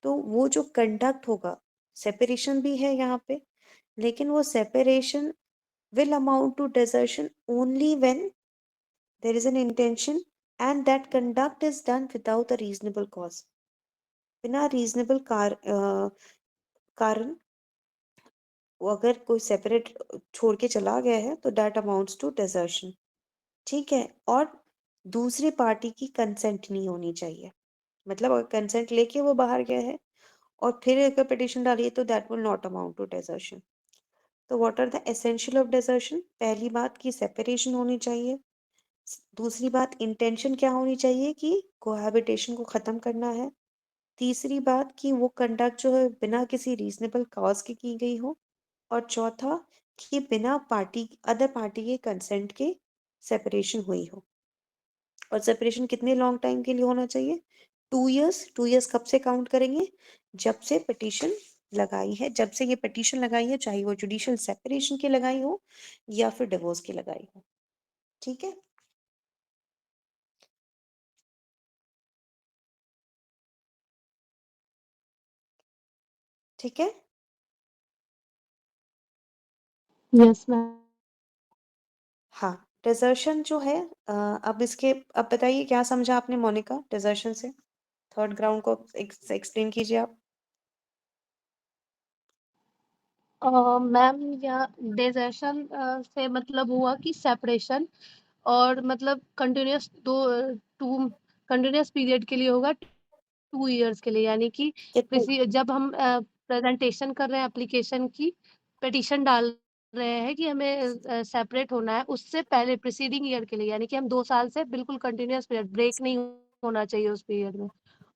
तो वो जो कंडक्ट होगा सेपरेशन भी है यहाँ पे, लेकिन वो separation will amount to desertion only when there is an intention and that conduct is done without a reasonable cause. बिना रीजनेबल कारण वो अगर कोई सेपरेट छोड़ के चला गया है तो दैट अमाउंट्स टू desertion. ठीक है, और दूसरी पार्टी की कंसेंट नहीं होनी चाहिए। मतलब अगर कंसेंट लेके वो बाहर गया है और फिर अगर पिटिशन डाली है तो that will not amount to desertion. तो what are the essential of desertion? पहली बात की सेपरेशन होनी चाहिए। दूसरी बात इंटेंशन क्या होनी चाहिए कि कोहैबिटेशन को खत्म करना है। तीसरी बात कि वो कंडक्ट जो है बिना किसी रीजनेबल कॉज के की गई हो। और चौथा कि बिना अदर पार्टी के कंसेंट के सेपरेशन हुई हो। और सेपरेशन कितने लॉन्ग टाइम के लिए होना चाहिए? 2 years। 2 years कब से काउंट करेंगे? जब से पिटीशन लगाई है, जब से ये पिटीशन लगाई है, चाहे वो जुडिशियल सेपरेशन की लगाई हो या फिर डिवोर्स की लगाई हो। ठीक है, ठीक है। Yes ma'am. हाँ, डिजर्शन जो है अब बताइए क्या समझा आपने मोनिका डिजर्शन से? थर्ड ग्राउंड को एक्सप्लेन कीजिए आप। मैम या डेजर्शन से मतलब हुआ कि सेपरेशन, और मतलब कंटिन्यूस टू कंटिन्यूस पीरियड के लिए होगा 2 years के लिए, यानी कि कितने? जब हम प्रेजेंटेशन कर रहे हैं एप्लीकेशन की, पिटीशन डाल रहे हैं कि हमें सेपरेट होना है, उससे पहले प्रीसीडिंग ईयर के लिए, यानी कि हम 2 साल से बिल्कुल कंटिन्यूस पीरियड, ब्रेक नहीं होना चाहिए उस पीरियड में।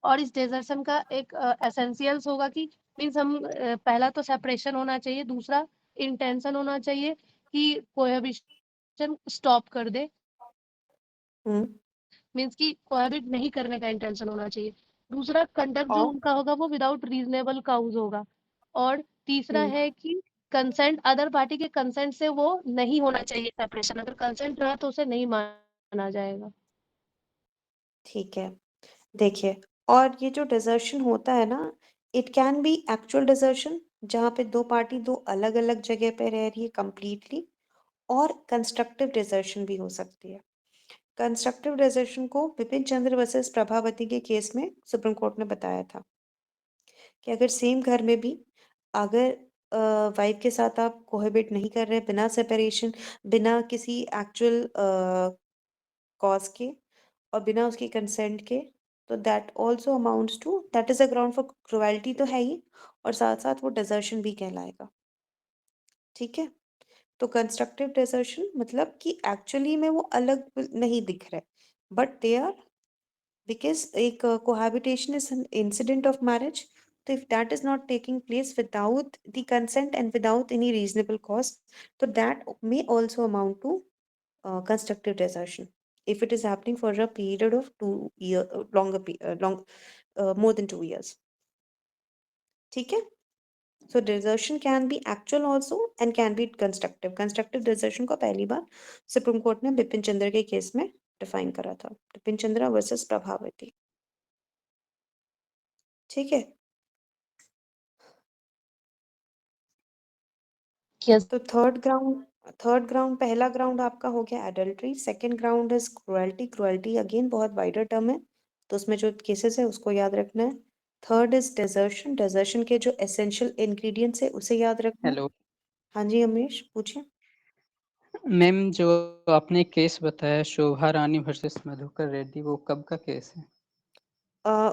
और इस डेजर्शन का एक एसेंशियल्स होगा कि मीन्स हम पहला तो सेपरेशन होना चाहिए, दूसरा इंटेंशन होना चाहिए कि कोहैबिटेशन स्टॉप कर दे, हम्म। मीन्स कि कोहैबिट नहीं करने का इंटेंशन होना चाहिए। दूसरा कंडक्ट जो और उनका होगा वो विदाउट रीजनेबल काउज होगा। और तीसरा हम्म, है कि कंसेंट, अदर पार्टी के कंसेंट से वो नहीं होना चाहिए सेपरेशन, अगर कंसेंट रहा तो उसे नहीं माना जाएगा। ठीक है। देखिए, और ये जो डिजर्शन होता है ना, it can be actual desertion जहाँ पे दो पार्टी दो अलग अलग जगह पे रह रही है कंप्लीटली, और कंस्ट्रक्टिव डिजर्शन भी हो सकती है। कंस्ट्रक्टिव डिजर्शन को बिपिन चंद्र वर्सेस प्रभावती के केस में सुप्रीम कोर्ट ने बताया था कि अगर सेम घर में भी अगर वाइफ के साथ आप कोहेबिट नहीं कर रहे बिना सेपरेशन, बिना किसी एक्चुअल कॉज के और बिना उसके कंसेंट के, तो that also amounts to, that is a ground for cruelty तो है ही, और साथ साथ वो डिजर्शन भी कहलाएगा। ठीक है, तो कंस्ट्रक्टिव डिजर्शन मतलब कि एक्चुअली में वो अलग नहीं दिख रहे, बट दे आर, बिकॉज एक cohabitation is an incident of marriage. तो if that is not taking place without the consent and without any reasonable cause, तो that may also amount to constructive desertion if it is happening for a period of 2 year more than 2 years. ठीक है, so desertion can be actual also and can be constructive. Constructive desertion को पहली बार supreme court ने बिपिन चंद्र के case में define करा था, Bipin Chandra versus Prabhavati. ठीक है, यस। तो थर्ड ग्राउंड पहला ग्राउंड आपका हो गया adultery, second ground is cruelty. Cruelty again बहुत वाइडर टर्म है, तो उसमें जो केसेस है उसको याद रखना है। थर्ड इज डेजर्शन, डेजर्शन के जो एसेंशियल इंग्रेडिएंट्स है उसे याद रखना है। हेलो हाँ जी अमरीश पूछिए। मैम, जो आपने केस बताया शोभा रानी वर्सेस मधुकर रेड्डी, वो कब का केस है?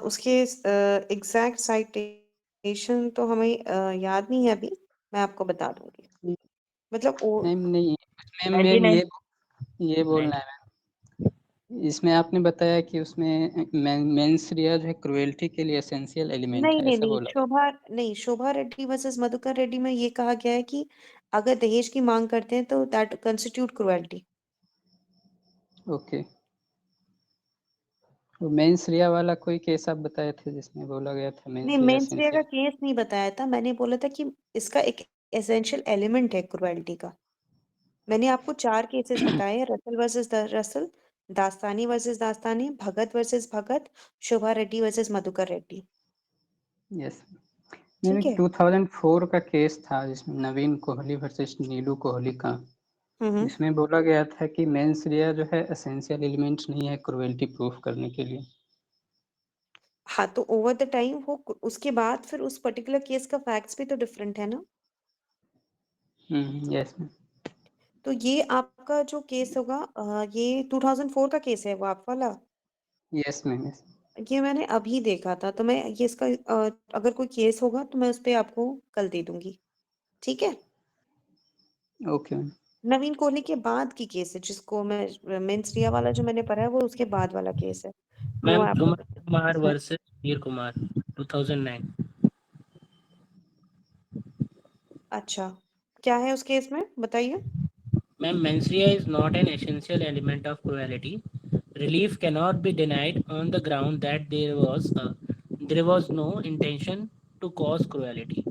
उसके एग्जैक्ट साइटेशन तो हमें याद नहीं है अभी, मैं आपको बता दूंगी। मतलब मैम नहीं, मैम मैम 99। ये बोलना है मैम, इसमें आपने बताया कि उसमें मेंस रिया जो है क्रुएल्टी के लिए एसेंशियल एलिमेंट नहीं है, नहीं ऐसा नहीं, बोला? शोभा रेड्डी वर्सेस मधुकर रेड्डी में ये कहा गया है कि अगर दहेज की मांग करते हैं तो दैट कंस्टिट्यूट क्रुएल्टी। ओके, तो मेंस रिया वाला कोई केस आप बताए थे जिसमें बोला गया था नहीं, मेंस रिया मेंस रिया का एसेंशियल? केस नहीं बताया था, मैंने बोला था कि इसका एक एसेंशियल एलिमेंट है क्रुएल्टी का। मैंने आपको 4 केसेस बताए हैं, रसल वर्सेस रसल, दास्तानी वर्सेस दास्तानी, भगत वर्सेस भगत, शोभा रेड्डी वर्सेस मधुकर रेड्डी। यस नहीं ठीक है। 2004 का केस था जिसमें नवीन कोहली वर्सेस नीलू कोहली का, हम्म। जिसमें बोला गया था कि मेंस रिया जो है एसेंशियल एलिमेंट नहीं है क्रुएल्टी प्रूफ करने के लिए। हाँ, तो ओवर द टाइम वो उसके बाद फिर उस पर्टिकुलर केस का फैक्ट्स भी तो डिफरेंट है ना। Yes ma'am. तो ये आपका जो केस होगा ये 2004 का केस है वो आप वाला। Yes ma'am yes. ये मैंने अभी देखा था, तो मैं ये इसका अगर कोई केस होगा तो मैं उस पे आपको कल दे दूंगी, ठीक है। Okay ma'am. नवीन कोहली के बाद की केस है जिसको मैं मेंस रिया वाला जो मैंने पढ़ा है वो उसके बाद वाला केस है, वो मैम आपको सुमन कुमार वर्सेस वीर कुमार 2009। अच्छा, क्या है उस केस में बताइए। Ma'am menstruation is not an essential element of cruelty. Relief cannot be denied on the ground that there was no intention to cause cruelty.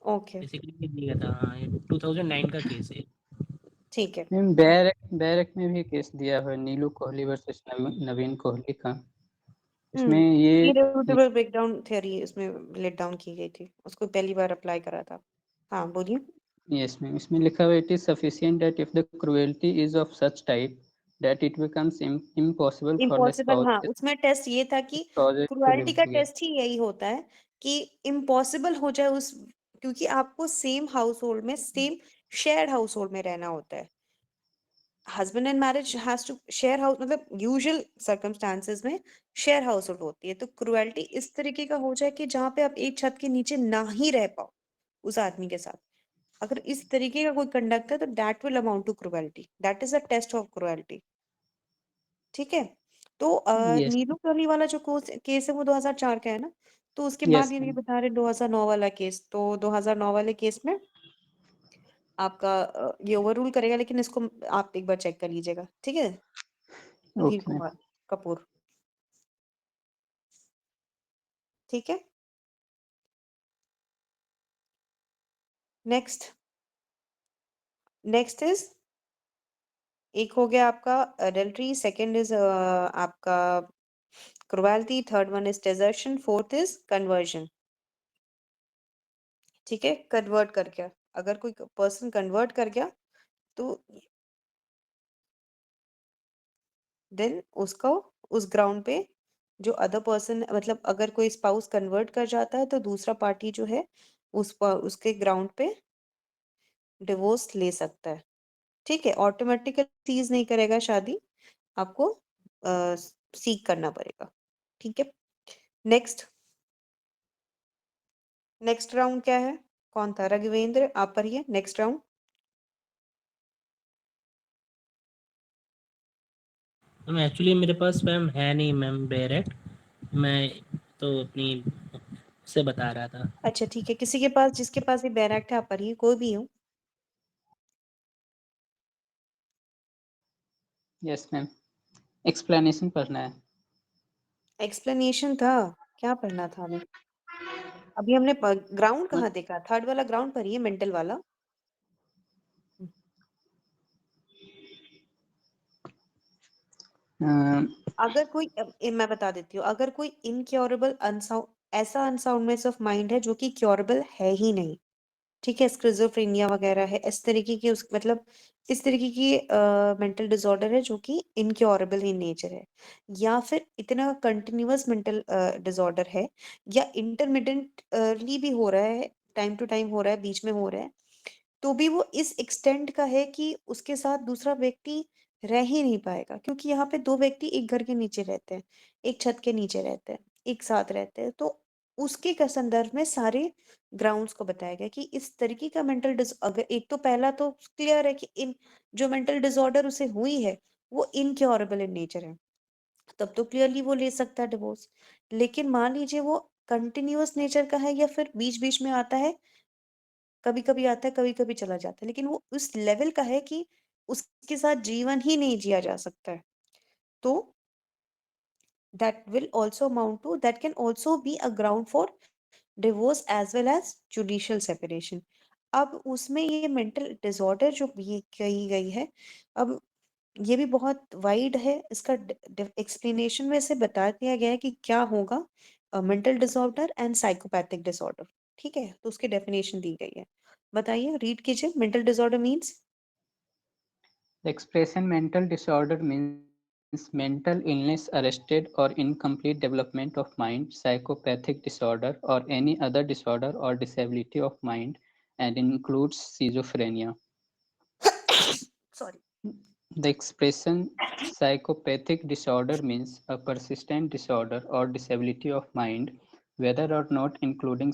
Okay, basically ये दिया था, हाँ ये 2009 का केस है। ठीक है। मैम बैरक बैरक में भी केस दिया हुआ है नीलू कोहली वर्सेस नवीन कोहली का। इसमें ये इरेड्यूसिबल ब्रेकडाउन थ्योरी इसमें लेट डाउन की गई थी, उसको पहली बार अप्लाई करा था। हाँ बोलिए। यस मैम, इसमें लिखा हुआ it is sufficient that if the cruelty is of such type that it becomes impossible for the impossible, हाँ उसमें टेस्ट ये था कि स्पाउसेस टू लिव क्रुएल्टी का टुगेदर। टेस्ट ही यही होता है कि इम्पॉसिबल हो जाए उस, क्योंकि आपको सेम हाउस होल्ड में सेम शेयर्ड हाउस होल्ड में रहना होता है। Husband and marriage has to share house, मतलब यूजुअल सर्कमस्टांसेस में शेयर हाउस होल्ड होती है। तो क्रुएल्टी इस तरीके का हो जाए कि जहाँ पे आप एक छत के नीचे ना ही रह पाओ उस आदमी के साथ, अगर इस तरीके का कोई कंडक्ट है तो that will amount to cruelty, that is a test of cruelty, ठीक है। तो यस नीलू कली वाला जो केस है वो 2004 का है ना, तो उसके बाद यस ये मैम। बता रहे 2009 वाला केस, तो 2009 वाले केस में आपका ये ओवर रूल करेगा, लेकिन इसको आप एक बार चेक कर लीजिएगा, ठीक है। Sudhir okay ma'am. कुमार कपूर, ठीक है। नेक्स्ट, नेक्स्ट इज, एक हो गया आपका अडल्ट्री, सेकंड इज आपका cruelty, third one is desertion, fourth is conversion, ठीक है। कन्वर्ट कर गया, अगर कोई पर्सन कन्वर्ट कर गया तो देन उसको उस ग्राउंड पे जो अदर पर्सन, मतलब अगर कोई स्पाउस कन्वर्ट कर जाता है तो दूसरा पार्टी जो है उसके ग्राउंड पे डिवोर्स ले सकता है, ठीक है। ऑटोमेटिकली सीज नहीं करेगा शादी, आपको सीक करना पड़ेगा, ठीक है। नेक्स्ट, नेक्स्ट राउंड क्या है, कौन था, राघवेंद्र आप पढ़िए नेक्स्ट राउंड। मैम एक्चुअली मेरे पास मैम है नहीं मैम बैरेट, मैं तो अपनी से बता रहा था। अच्छा ठीक है, किसी के पास, जिसके पास ये बैरक्ट है आप पढ़िए, कोई भी हो। यस मैम, एक्सप्लेनेशन पढ़ना है। एक्सप्लेनेशन था, क्या पढ़ना था हमें, अभी हमने ग्राउंड मत कहाँ देखा, थर्ड वाला ग्राउंड पढ़िए, मेंटल वाला। अ, अगर कोई मैं बता देती हूँ, अगर कोई इनक्योरेबल अनसाउंड, ऐसा अनसाउंडनेस ऑफ माइंड है जो कि क्योरेबल है ही नहीं, ठीक है, स्किज़ोफ्रेनिया वगैरह है, इस तरीके की उस मतलब इस तरीके की मेंटल डिसऑर्डर है जो कि इनक्योरेबल इन नेचर है, या फिर इतना कंटिन्यूअस मेंटल डिसऑर्डर है, या इंटरमिटेंटली भी हो रहा है, टाइम टू टाइम हो रहा है, बीच में हो रहा है, तो भी वो इस एक्सटेंट का है कि उसके साथ दूसरा व्यक्ति रह ही नहीं पाएगा, क्योंकि यहाँ पे दो व्यक्ति एक घर के नीचे रहते हैं, एक छत के नीचे रहते हैं, एक साथ रहते हैं, तो उसके का संदर्भ में सारे ग्राउंड्स को बताया गया कि इस तरीके का मेंटल डिस, अगर एक तो पहला तो क्लियर है कि इन जो मेंटल डिसऑर्डर उसे हुई है वो इनक्योरेबल इन नेचर है, तब तो क्लियरली वो ले सकता है डिवोर्स। लेकिन मान लीजिए वो कंटिन्यूअस नेचर का है, या फिर बीच बीच में आता है, कभी कभी आता है, कभी कभी चला जाता है, लेकिन वो उस लेवल का है कि उसके साथ जीवन ही नहीं जिया जा सकता है, तो that will also amount to, that can also be a ground for divorce as well as judicial separation। अब उसमें ये मेंटल डिसऑर्डर जो ये कही गई है, अब ये भी बहुत वाइड है, इसका एक्सप्लेनेशन में से बता दिया गया है कि क्या होगा mental disorder and psychopathic disorder. ठीक है, तो उसकी डेफिनेशन दी गई है। बताइए, रीड कीजिए। Mental disorder means The expression mental disorder means mental illness arrested or incomplete development of mind, psychopathic disorder, or any other disorder or disability of mind, and includes schizophrenia. Sorry. The expression psychopathic disorder means a persistent disorder or disability of mind, whether or not including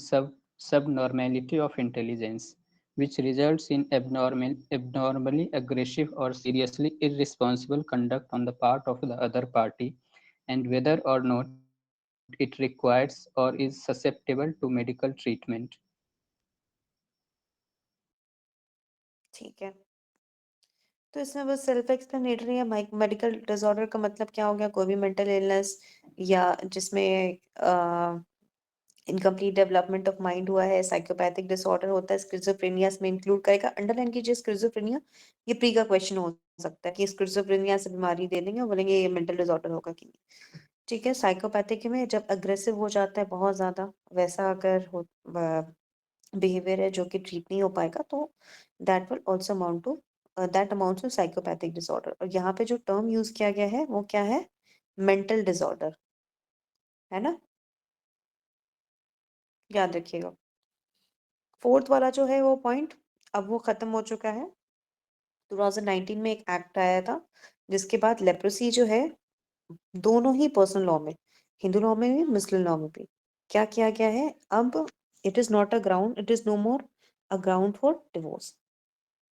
subnormality of intelligence, which results in abnormally aggressive or seriously irresponsible conduct on the part of the other party, and whether or not it requires or is susceptible to medical treatment. ठीक है, तो इसमें बस self explanatory है। Medical disorder का मतलब क्या हो गया? कोई भी मेंटल इलनेस या जिसमें इनकम्प्लीट डेवलपमेंट ऑफ माइंड हुआ है। साइकोपैथिक डिसऑर्डर होता है, स्किज़ोफ्रेनिया इसमें इंक्लूड करेगा। अंडरलाइन कीजिए स्किज़ोफ्रेनिया। ये प्री का क्वेश्चन हो सकता है कि स्किज़ोफ्रेनिया से बीमारी दे देंगे और बोलेंगे ये मेंटल डिसऑर्डर होगा कि नहीं। ठीक है, साइकोपैथिक में जब अग्रेसिव हो जाता है बहुत ज्यादा, वैसा अगर हो बिहेवियर है जो कि ट्रीट नहीं हो पाएगा, तो that will also amount to that amounts to psychopathic disorder. और यहाँ पे जो टर्म यूज किया गया है वो क्या है? मेंटल डिसऑर्डर, है ना? याद रखिएगा। फोर्थ वाला जो है वो पॉइंट अब वो खत्म हो चुका है। 2019 में एक एक्ट आया था जिसके बाद लेप्रोसी जो है दोनों ही पर्सनल लॉ में, हिंदू लॉ में भी मुस्लिम लॉ में भी, क्या किया गया है? अब it is not a ground, it is no more a ground for divorce.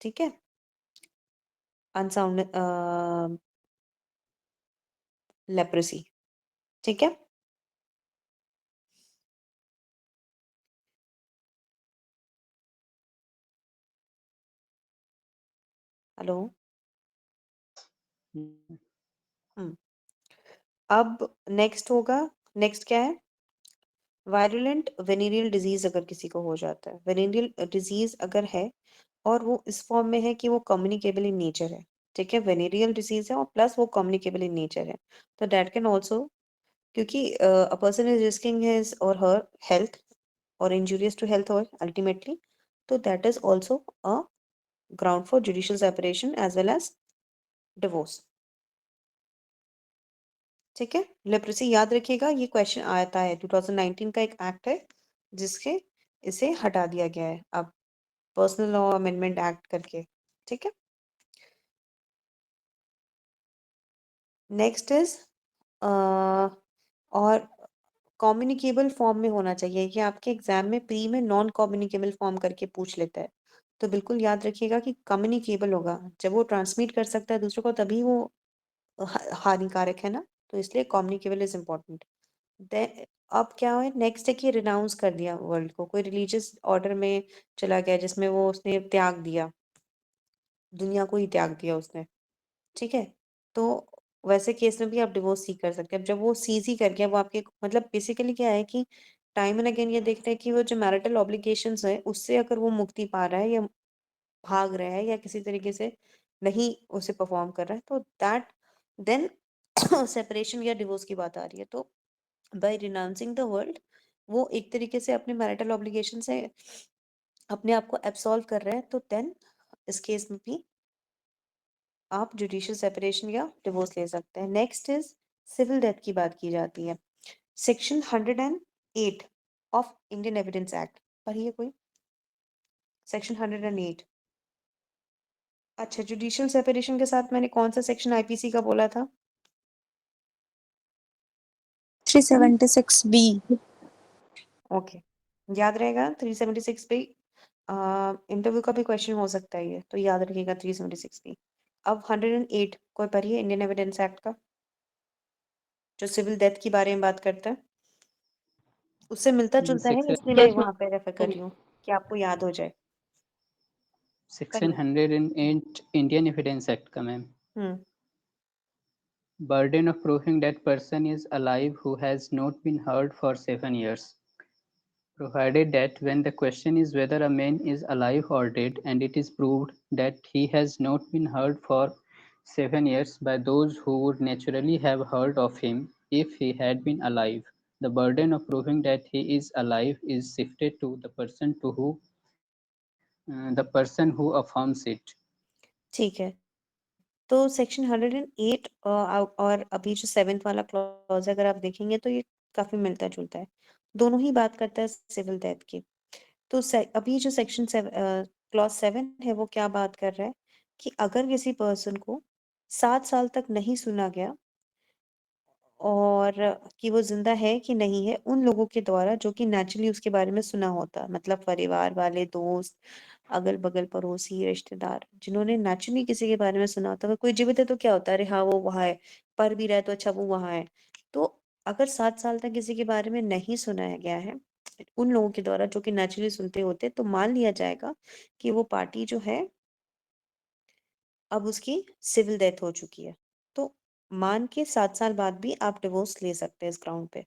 ठीक है, अनसाउंड लेप्रोसी। ठीक है, हेलो। हम्म, अब नेक्स्ट होगा, नेक्स्ट क्या है? वायरुलेंट वेनेरियल डिजीज अगर किसी को हो जाता है, वेनेरियल डिजीज अगर है और वो इस फॉर्म में है कि वो कम्युनिकेबल इन नेचर है। ठीक है, वेनेरियल डिजीज है और प्लस वो कम्युनिकेबल इन नेचर है, तो दैट कैन ऑल्सो, क्योंकि a person is risking his or her health or injurious to health और अल्टीमेटली, तो that is also a ground for judicial separation as well as divorce. ठीक है, leprosy याद रखिएगा, ये क्वेश्चन आता है। 2019 का एक एक्ट है जिसके इसे हटा दिया गया है अब पर्सनल लॉ अमेंडमेंट एक्ट करके। ठीक है, नेक्स्ट इज और कम्युनिकेबल फॉर्म में होना चाहिए। कि आपके एग्जाम में प्री में नॉन कम्युनिकेबल फॉर्म करके पूछ लेता है, तो बिल्कुल याद रखिएगा कि कम्युनिकेबल होगा। जब वो ट्रांसमिट कर सकता है दूसरों को तभी वो हानिकारक है ना, तो इसलिए कम्युनिकेबल इज इम्पोर्टेंट। अब क्या है? नेक्स्ट है कि रिनाउंस कर दिया वर्ल्ड को, कोई रिलीजियस ऑर्डर में चला गया जिसमें वो उसने त्याग दिया, दुनिया को ही त्याग दिया उसने। ठीक है, तो वैसे केस में भी आप डिवोर्स सीख कर सकते हैं। अब जब वो सीज ही कर गया, वो आपके मतलब बेसिकली क्या है कि टाइम एंड अगेन ये देख रहे हैं कि वो जो मैरिटल ऑब्लिगेशंस है उससे अगर वो मुक्ति पा रहा है या भाग रहा है या किसी तरीके से नहीं उसे परफॉर्म कर रहा है, तो दैट देन सेपरेशन या डिवोर्स की बात आ रही है। तो बाय रिनाउंसिंग द वर्ल्ड वो एक तरीके से अपने मैरिटल ऑब्लिगेशन से अपने आप को एब्सॉल्व कर रहे हैं, तो देन इस केस में भी आप जुडिशियल सेपरेशन या डिवोर्स ले सकते हैं। नेक्स्ट इज सिविल डेथ की बात की जाती है। Section 108 of Indian evidence act पढ़िए कोई, सेक्शन 108। अच्छा, जुडिशियल सेपरेशन के साथ मैंने कौन सा सेक्शन आईपीसी का बोला था? 376B। ओके, याद रहेगा 376 पे। इंटरव्यू का भी क्वेश्चन हो सकता है ये, तो याद रखिएगा 376 पे। अब 108 कोई पढ़िए इंडियन एविडेंस एक्ट का, जो सिविल डेथ के बारे में बात करता है। उससे मिलता जुलता है, Section इसलिए मैं Yes, वहां पे रेफर कर रही हूँ कि आपको याद हो जाए। Section पढ़िए। 108 Indian Evidence Act का ma'am. Hmm, Burden of proving that person is alive who has not been heard for 7 years, provided that when the question is whether a man is alive or dead, and it is proved that he has not been heard for 7 years by those who would naturally have heard of him if he had been alive, the burden of proving that he is alive is shifted to the person who affirms it. ठीक है, तो section 108 और अभी जो 7th वाला clause है, अगर आप देखेंगे तो ये काफी मिलता जुलता है, दोनों ही बात करता है सिविल डेथ की। तो अभी जो सेक्शन क्लॉज 7 है वो क्या बात कर रहा है कि अगर किसी पर्सन को 7 साल तक नहीं सुना गया और कि वो जिंदा है कि नहीं है उन लोगों के द्वारा जो कि नेचुरली उसके बारे में सुना होता, मतलब परिवार वाले, दोस्त, अगल बगल, पड़ोसी, रिश्तेदार, जिन्होंने नेचुरली किसी के बारे में सुना होता। अगर कोई जीवित है तो क्या होता है, अरे हाँ वो वहां है, पर भी रहा है तो अच्छा वो वहां है। तो अगर 7 साल तक किसी के बारे में नहीं सुनाया गया है उन लोगों के द्वारा जो कि नेचुरली सुनते होते, तो मान लिया जाएगा कि वो पार्टी जो है अब उसकी सिविल डेथ हो चुकी है। तो मान के 7 साल बाद भी आप डिवोर्स ले सकते हैं इस ग्राउंड पे।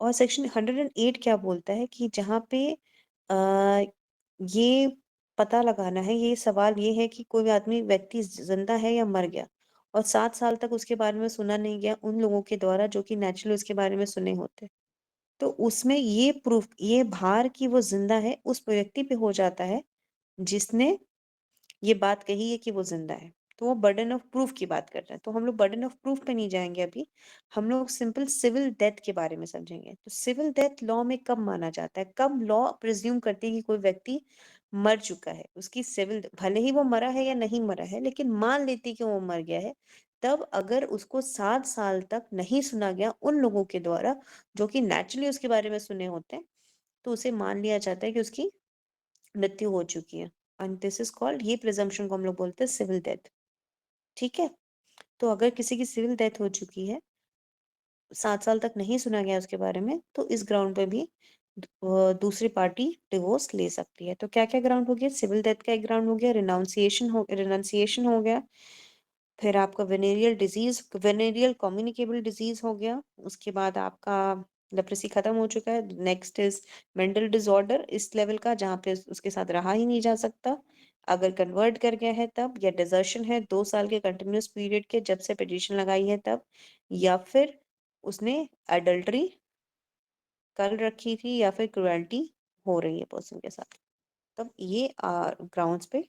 और सेक्शन 108 क्या बोलता है कि जहाँ पे ये पता लगाना है, ये सवाल ये है कि कोई आदमी व्यक्ति जिंदा है या मर गया और 7 साल तक उसके बारे में सुना नहीं गया उन लोगों के द्वारा जो कि नेचुरली उसके बारे में सुने होते, तो उसमें ये प्रूफ, ये भार कि वो जिंदा है उस व्यक्ति पे हो जाता है जिसने ये बात कही है कि वो जिंदा है। तो वो बर्डन ऑफ प्रूफ की बात कर रहे हैं, तो हम लोग बर्डन ऑफ प्रूफ पे नहीं जाएंगे अभी, हम लोग सिंपल सिविल डेथ के बारे में समझेंगे। तो सिविल डेथ लॉ में कब माना जाता है, कब लॉ प्रिज्यूम करती है कि कोई व्यक्ति मर चुका है, उसकी सिविल, भले ही वो मरा है या नहीं मरा है लेकिन मान लेती कि वो मर गया है, तब अगर उसको 7 साल तक नहीं सुना गया उन लोगों के द्वारा जो कि नेचुरली उसके बारे में सुने होते हैं, तो उसे मान लिया जाता है कि उसकी मृत्यु हो चुकी है। एंड दिस इज कॉल्ड, ये प्रिजम्पशन को हम लोग बोलते हैं सिविल डेथ। ठीक है, तो अगर किसी की सिविल डेथ हो चुकी है, 7 साल तक नहीं सुना गया उसके बारे में, तो इस ग्राउंड पे भी दूसरी पार्टी डिवोर्स ले सकती है। तो क्या क्या ग्राउंड हो गया, सिविल डेथ का एक ग्राउंड हो गया, रिनाउंसिएशन हो गया, फिर आपका venereal disease, venereal communicable disease हो गया, उसके बाद आपका लेप्रेसी खत्म हो चुका है। नेक्स्ट इज मेंटल डिसऑर्डर, इस लेवल का जहाँ पे उसके साथ रहा ही नहीं जा सकता, अगर कन्वर्ट कर गया है तब, या डिजर्शन है 2 साल के कंटिन्यूअस पीरियड के जब से पिटीशन लगाई है तब, या फिर उसने अडल्ट्री कर रखी थी या फिर क्रुएल्टी हो रही है पर्सन के साथ, तब ये ग्राउंड्स पे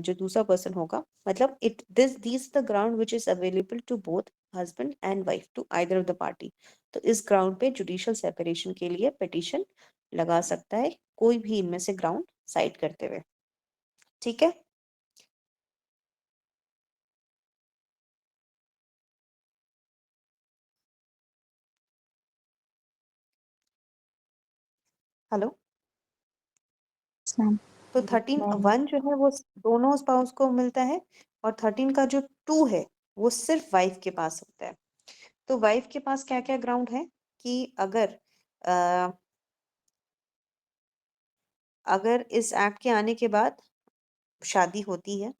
जो दूसरा पर्सन होगा, मतलब it this these the ground which is available to both husband and wife, to either of the party. तो इस ग्राउंड पे जुडिशियल सेपरेशन के लिए पिटीशन लगा सकता है कोई भी इनमें से ग्राउंड साइड करते हुए। ठीक है, हेलो। मैम। तो 13(1) जो है वो दोनों स्पाउस को मिलता है, और 13 का जो 2 है वो सिर्फ वाइफ के पास होता है। तो वाइफ के पास क्या क्या ग्राउंड है कि अगर इस एक्ट के आने के बाद शादी होती है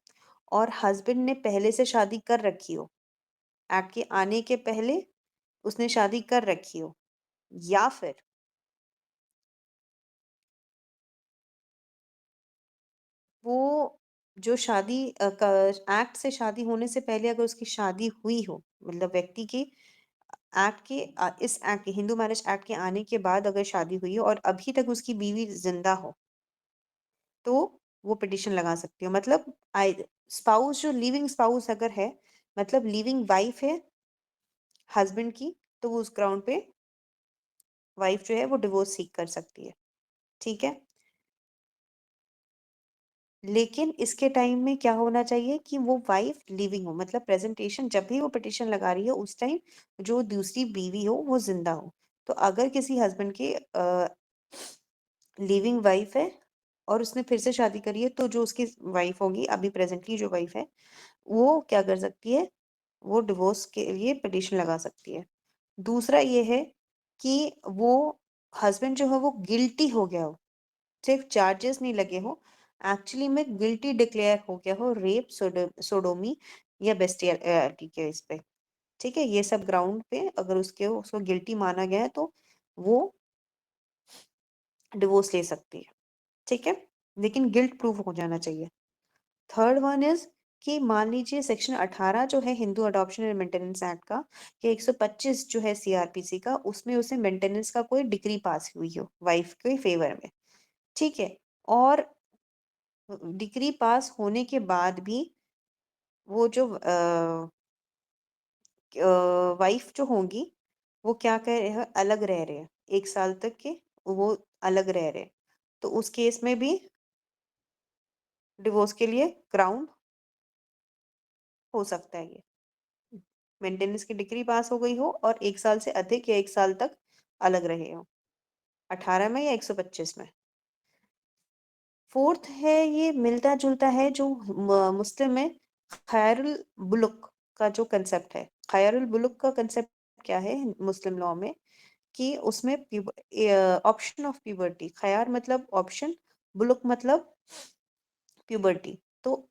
और हस्बैंड ने पहले से शादी कर रखी हो, एक्ट के आने के पहले उसने शादी कर रखी हो, या फिर वो जो शादी एक्ट से शादी होने से पहले अगर उसकी शादी हुई हो, मतलब व्यक्ति की एक्ट के इस एक्ट के, हिंदू मैरिज एक्ट के आने के बाद अगर शादी हुई हो और अभी तक उसकी बीवी जिंदा हो, तो वो पिटिशन लगा सकती हो। मतलब स्पाउस, जो लिविंग स्पाउस अगर है, मतलब लिविंग वाइफ है हस्बैंड की, तो वो उस ग्राउंड पे वाइफ जो है वो डिवोर्स सीक कर सकती है। ठीक है, लेकिन इसके टाइम में क्या होना चाहिए कि वो वाइफ लिविंग हो, मतलब प्रेजेंटेशन जब भी वो पिटिशन लगा रही है उस टाइम जो दूसरी बीवी हो वो जिंदा हो। तो अगर किसी हस्बैंड की लिविंग वाइफ है और उसने फिर से शादी करी है, तो जो उसकी वाइफ होगी अभी प्रेजेंटली जो वाइफ है, वो क्या कर सकती है, वो डिवोर्स के लिए पिटिशन लगा सकती है। दूसरा ये है कि वो हस्बैंड जो है वो गिल्टी हो गया हो, सिर्फ चार्जेस नहीं लगे हो, एक्चुअली में गिल्टी डिक्लेयर हो गया हो रेप, सोडोमी या बेस्टियलिटी के इस पे। ठीक है, ये सब ग्राउंड पे अगर उसको गिल्टी माना गया है तो वो डिवोर्स ले सकती है। ठीक है, लेकिन गिल्ट प्रूफ हो जाना चाहिए। थर्ड वन इज कि मान लीजिए सेक्शन 18 जो है Hindu adoption and maintenance act का या 125 जो है सीआरपीसी का, उसमें उसे मेंटेनेंस का कोई डिग्री पास हुई हो वाइफ के फेवर में, ठीक है, और डिग्री पास होने के बाद भी वो जो वाइफ जो होंगी वो क्या कह रहे हैं, अलग रह रहे हैं 1 साल तक के, वो अलग रह रहे हैं, तो उस केस में भी डिवोर्स के लिए ग्राउंड हो सकता है ये, मेंटेनेंस की डिग्री पास हो गई हो और 1 साल से अधिक या 1 साल तक अलग रहे हो, 18 में या 125 में। फोर्थ है, ये मिलता जुलता है जो मुस्लिम में खैरुल बुलुक का जो कंसेप्ट है। खैरुल बुलुक का कंसेप्ट क्या है मुस्लिम लॉ में, कि उसमें ऑप्शन ऑफ प्यूबर्टी, खयार मतलब ऑप्शन, बुलुक मतलब प्यूबर्टी। तो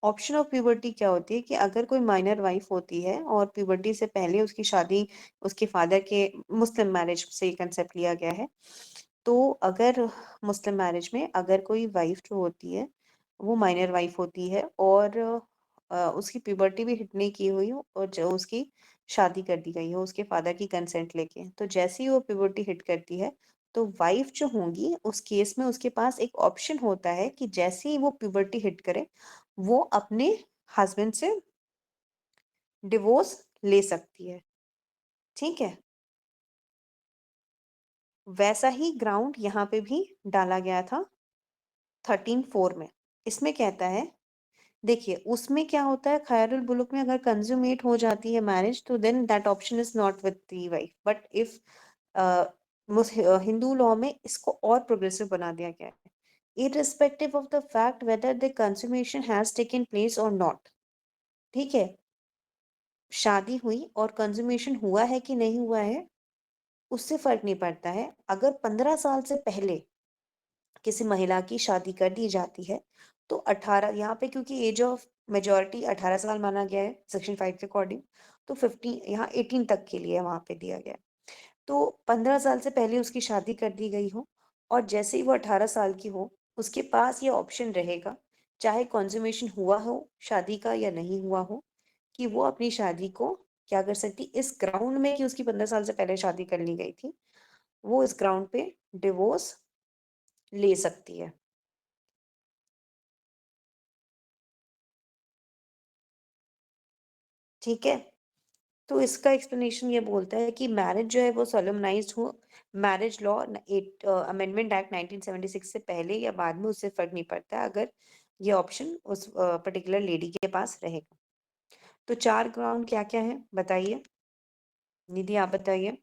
ऑप्शन ऑफ प्यूबर्टी क्या होती है कि अगर कोई माइनर वाइफ होती है और प्यूबर्टी से पहले उसकी शादी उसके फादर के, मुस्लिम मैरिज से ये कंसेप्ट लिया गया है, तो अगर मुस्लिम मैरिज में अगर कोई वाइफ जो होती है वो माइनर वाइफ होती है और उसकी प्यूबर्टी भी हिट नहीं की हुई हो और जो उसकी शादी कर दी गई हो उसके फादर की कंसेंट लेके, तो जैसे ही वो प्यूबर्टी हिट करती है तो वाइफ जो होंगी उस केस में उसके पास एक ऑप्शन होता है कि जैसे ही वो प्यूबर्टी हिट करे वो अपने हस्बैंड से डिवोर्स ले सकती है, ठीक है। वैसा ही ग्राउंड यहाँ पे भी डाला गया था 13(4) में। इसमें कहता है, देखिए उसमें क्या होता है, खैरुल बुलुक में अगर कंज्यूमेट हो जाती है मैरिज तो then that option is not with the wife, but if Hindu law में इसको और प्रोग्रेसिव बना दिया गया है, irrespective of the fact whether the consummation has taken place or not, ठीक है। शादी हुई और कंज्यूमेशन हुआ है कि नहीं हुआ है उससे फर्क नहीं पड़ता है। अगर 15 साल से पहले किसी महिला की शादी कर दी जाती है तो 18, यहाँ पे क्योंकि एज ऑफ मेजोरिटी 18 साल माना गया है सेक्शन 5 के अकॉर्डिंग, तो 15 यहाँ 18 तक के लिए वहां पे दिया गया है। तो 15 साल से पहले उसकी शादी कर दी गई हो और जैसे ही वो 18 साल की हो उसके पास ये ऑप्शन रहेगा, चाहे कॉन्जुमेशन हुआ हो शादी का या नहीं हुआ हो, कि वो अपनी शादी को क्या कर सकती, इस ग्राउंड में कि उसकी 15 साल से पहले शादी कर ली गई थी, वो इस ग्राउंड पे डिवोर्स ले सकती है। ठीक है, तो इसका एक्सप्लेनेशन ये बोलता है कि मैरिज जो है वो सोलमनाइज्ड हो, मैरिज लॉ अमेंडमेंट एक्ट 1976 से पहले या बाद में उससे फर्क नहीं पड़ता है अगर ये ऑप्शन उस पर्टिकुलर लेडी के पास रहेगा। तो 4 ग्राउंड क्या क्या है बताइए, निधि आप बताइए,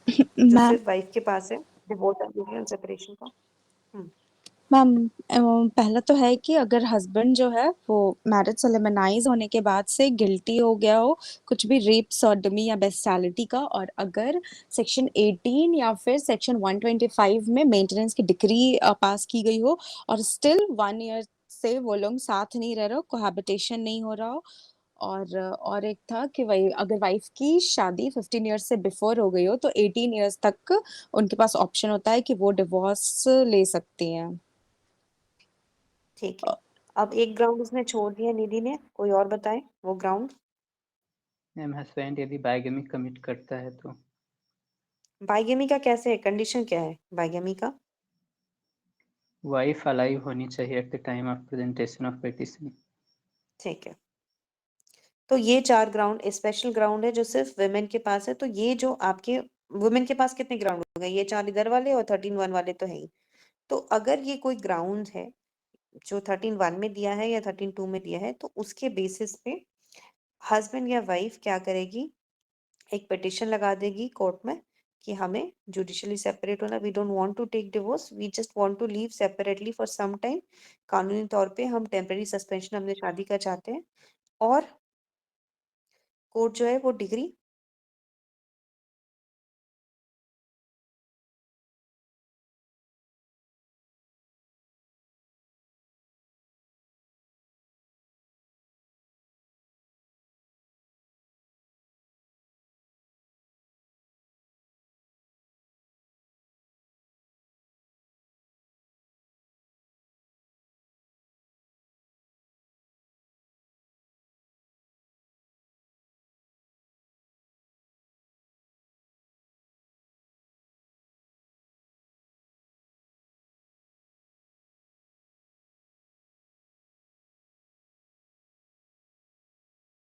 जो मैम सिर्फ वाइफ के पास है डिवोर्स एंड सेपरेशन का। मैम पहला तो है कि अगर हस्बैंड जो है वो मैरिज सोलेमनाइज होने के बाद से गिल्टी हो गया हो कुछ भी रेप, सॉडमी या बेस्टैलिटी का, और अगर सेक्शन 18 या फिर सेक्शन 125 में मेंटेनेंस की डिग्री पास की गई हो और स्टिल 1 ईयर से वो लोग साथ नहीं रह रहे हो, कोहैबिटेशन नहीं हो रहा हो, और एक था कि वही अगर वाइफ की शादी 15 ईयर्स से बिफोर हो गई हो तो 18 ईयर्स तक उनके पास ऑप्शन होता है कि वो डिवोर्स ले सकती हैं। ठीक है, अब एक ग्राउंड उसने छोड़ दिया निधि ने, कोई और बताए वो ग्राउंड। मैम हस्बैंड यदि बाइगेमी कमिट करता है तो बाइगेमी का कैसे है, कंडीशन क्या है बाइगेमी का? वाइफ अलाइव होनी चाहिए at the time of presentation of petition. ठीक है, तो ये 4 ग्राउंड स्पेशल ग्राउंड है जो सिर्फ वुमेन के पास है। तो ये जो आपके वुमेन के पास कितने ग्राउंड हो गए, ये 4 इधर वाले और 13(1) वाले तो है ही। तो अगर ये कोई ग्राउंड है जो 13(1) में दिया है या 13(2) में दिया है तो उसके बेसिस पे हस्बैंड या वाइफ क्या करेगी, एक पिटिशन लगा देगी कोर्ट में कि हमें जुडिशली सेपरेट होना, we don't want to take divorce, we just want to live separately for some time, कानूनी तौर पे हम टेम्पररी सस्पेंशन अपने शादी का चाहते हैं, और कोर्ट जो है वो डिग्री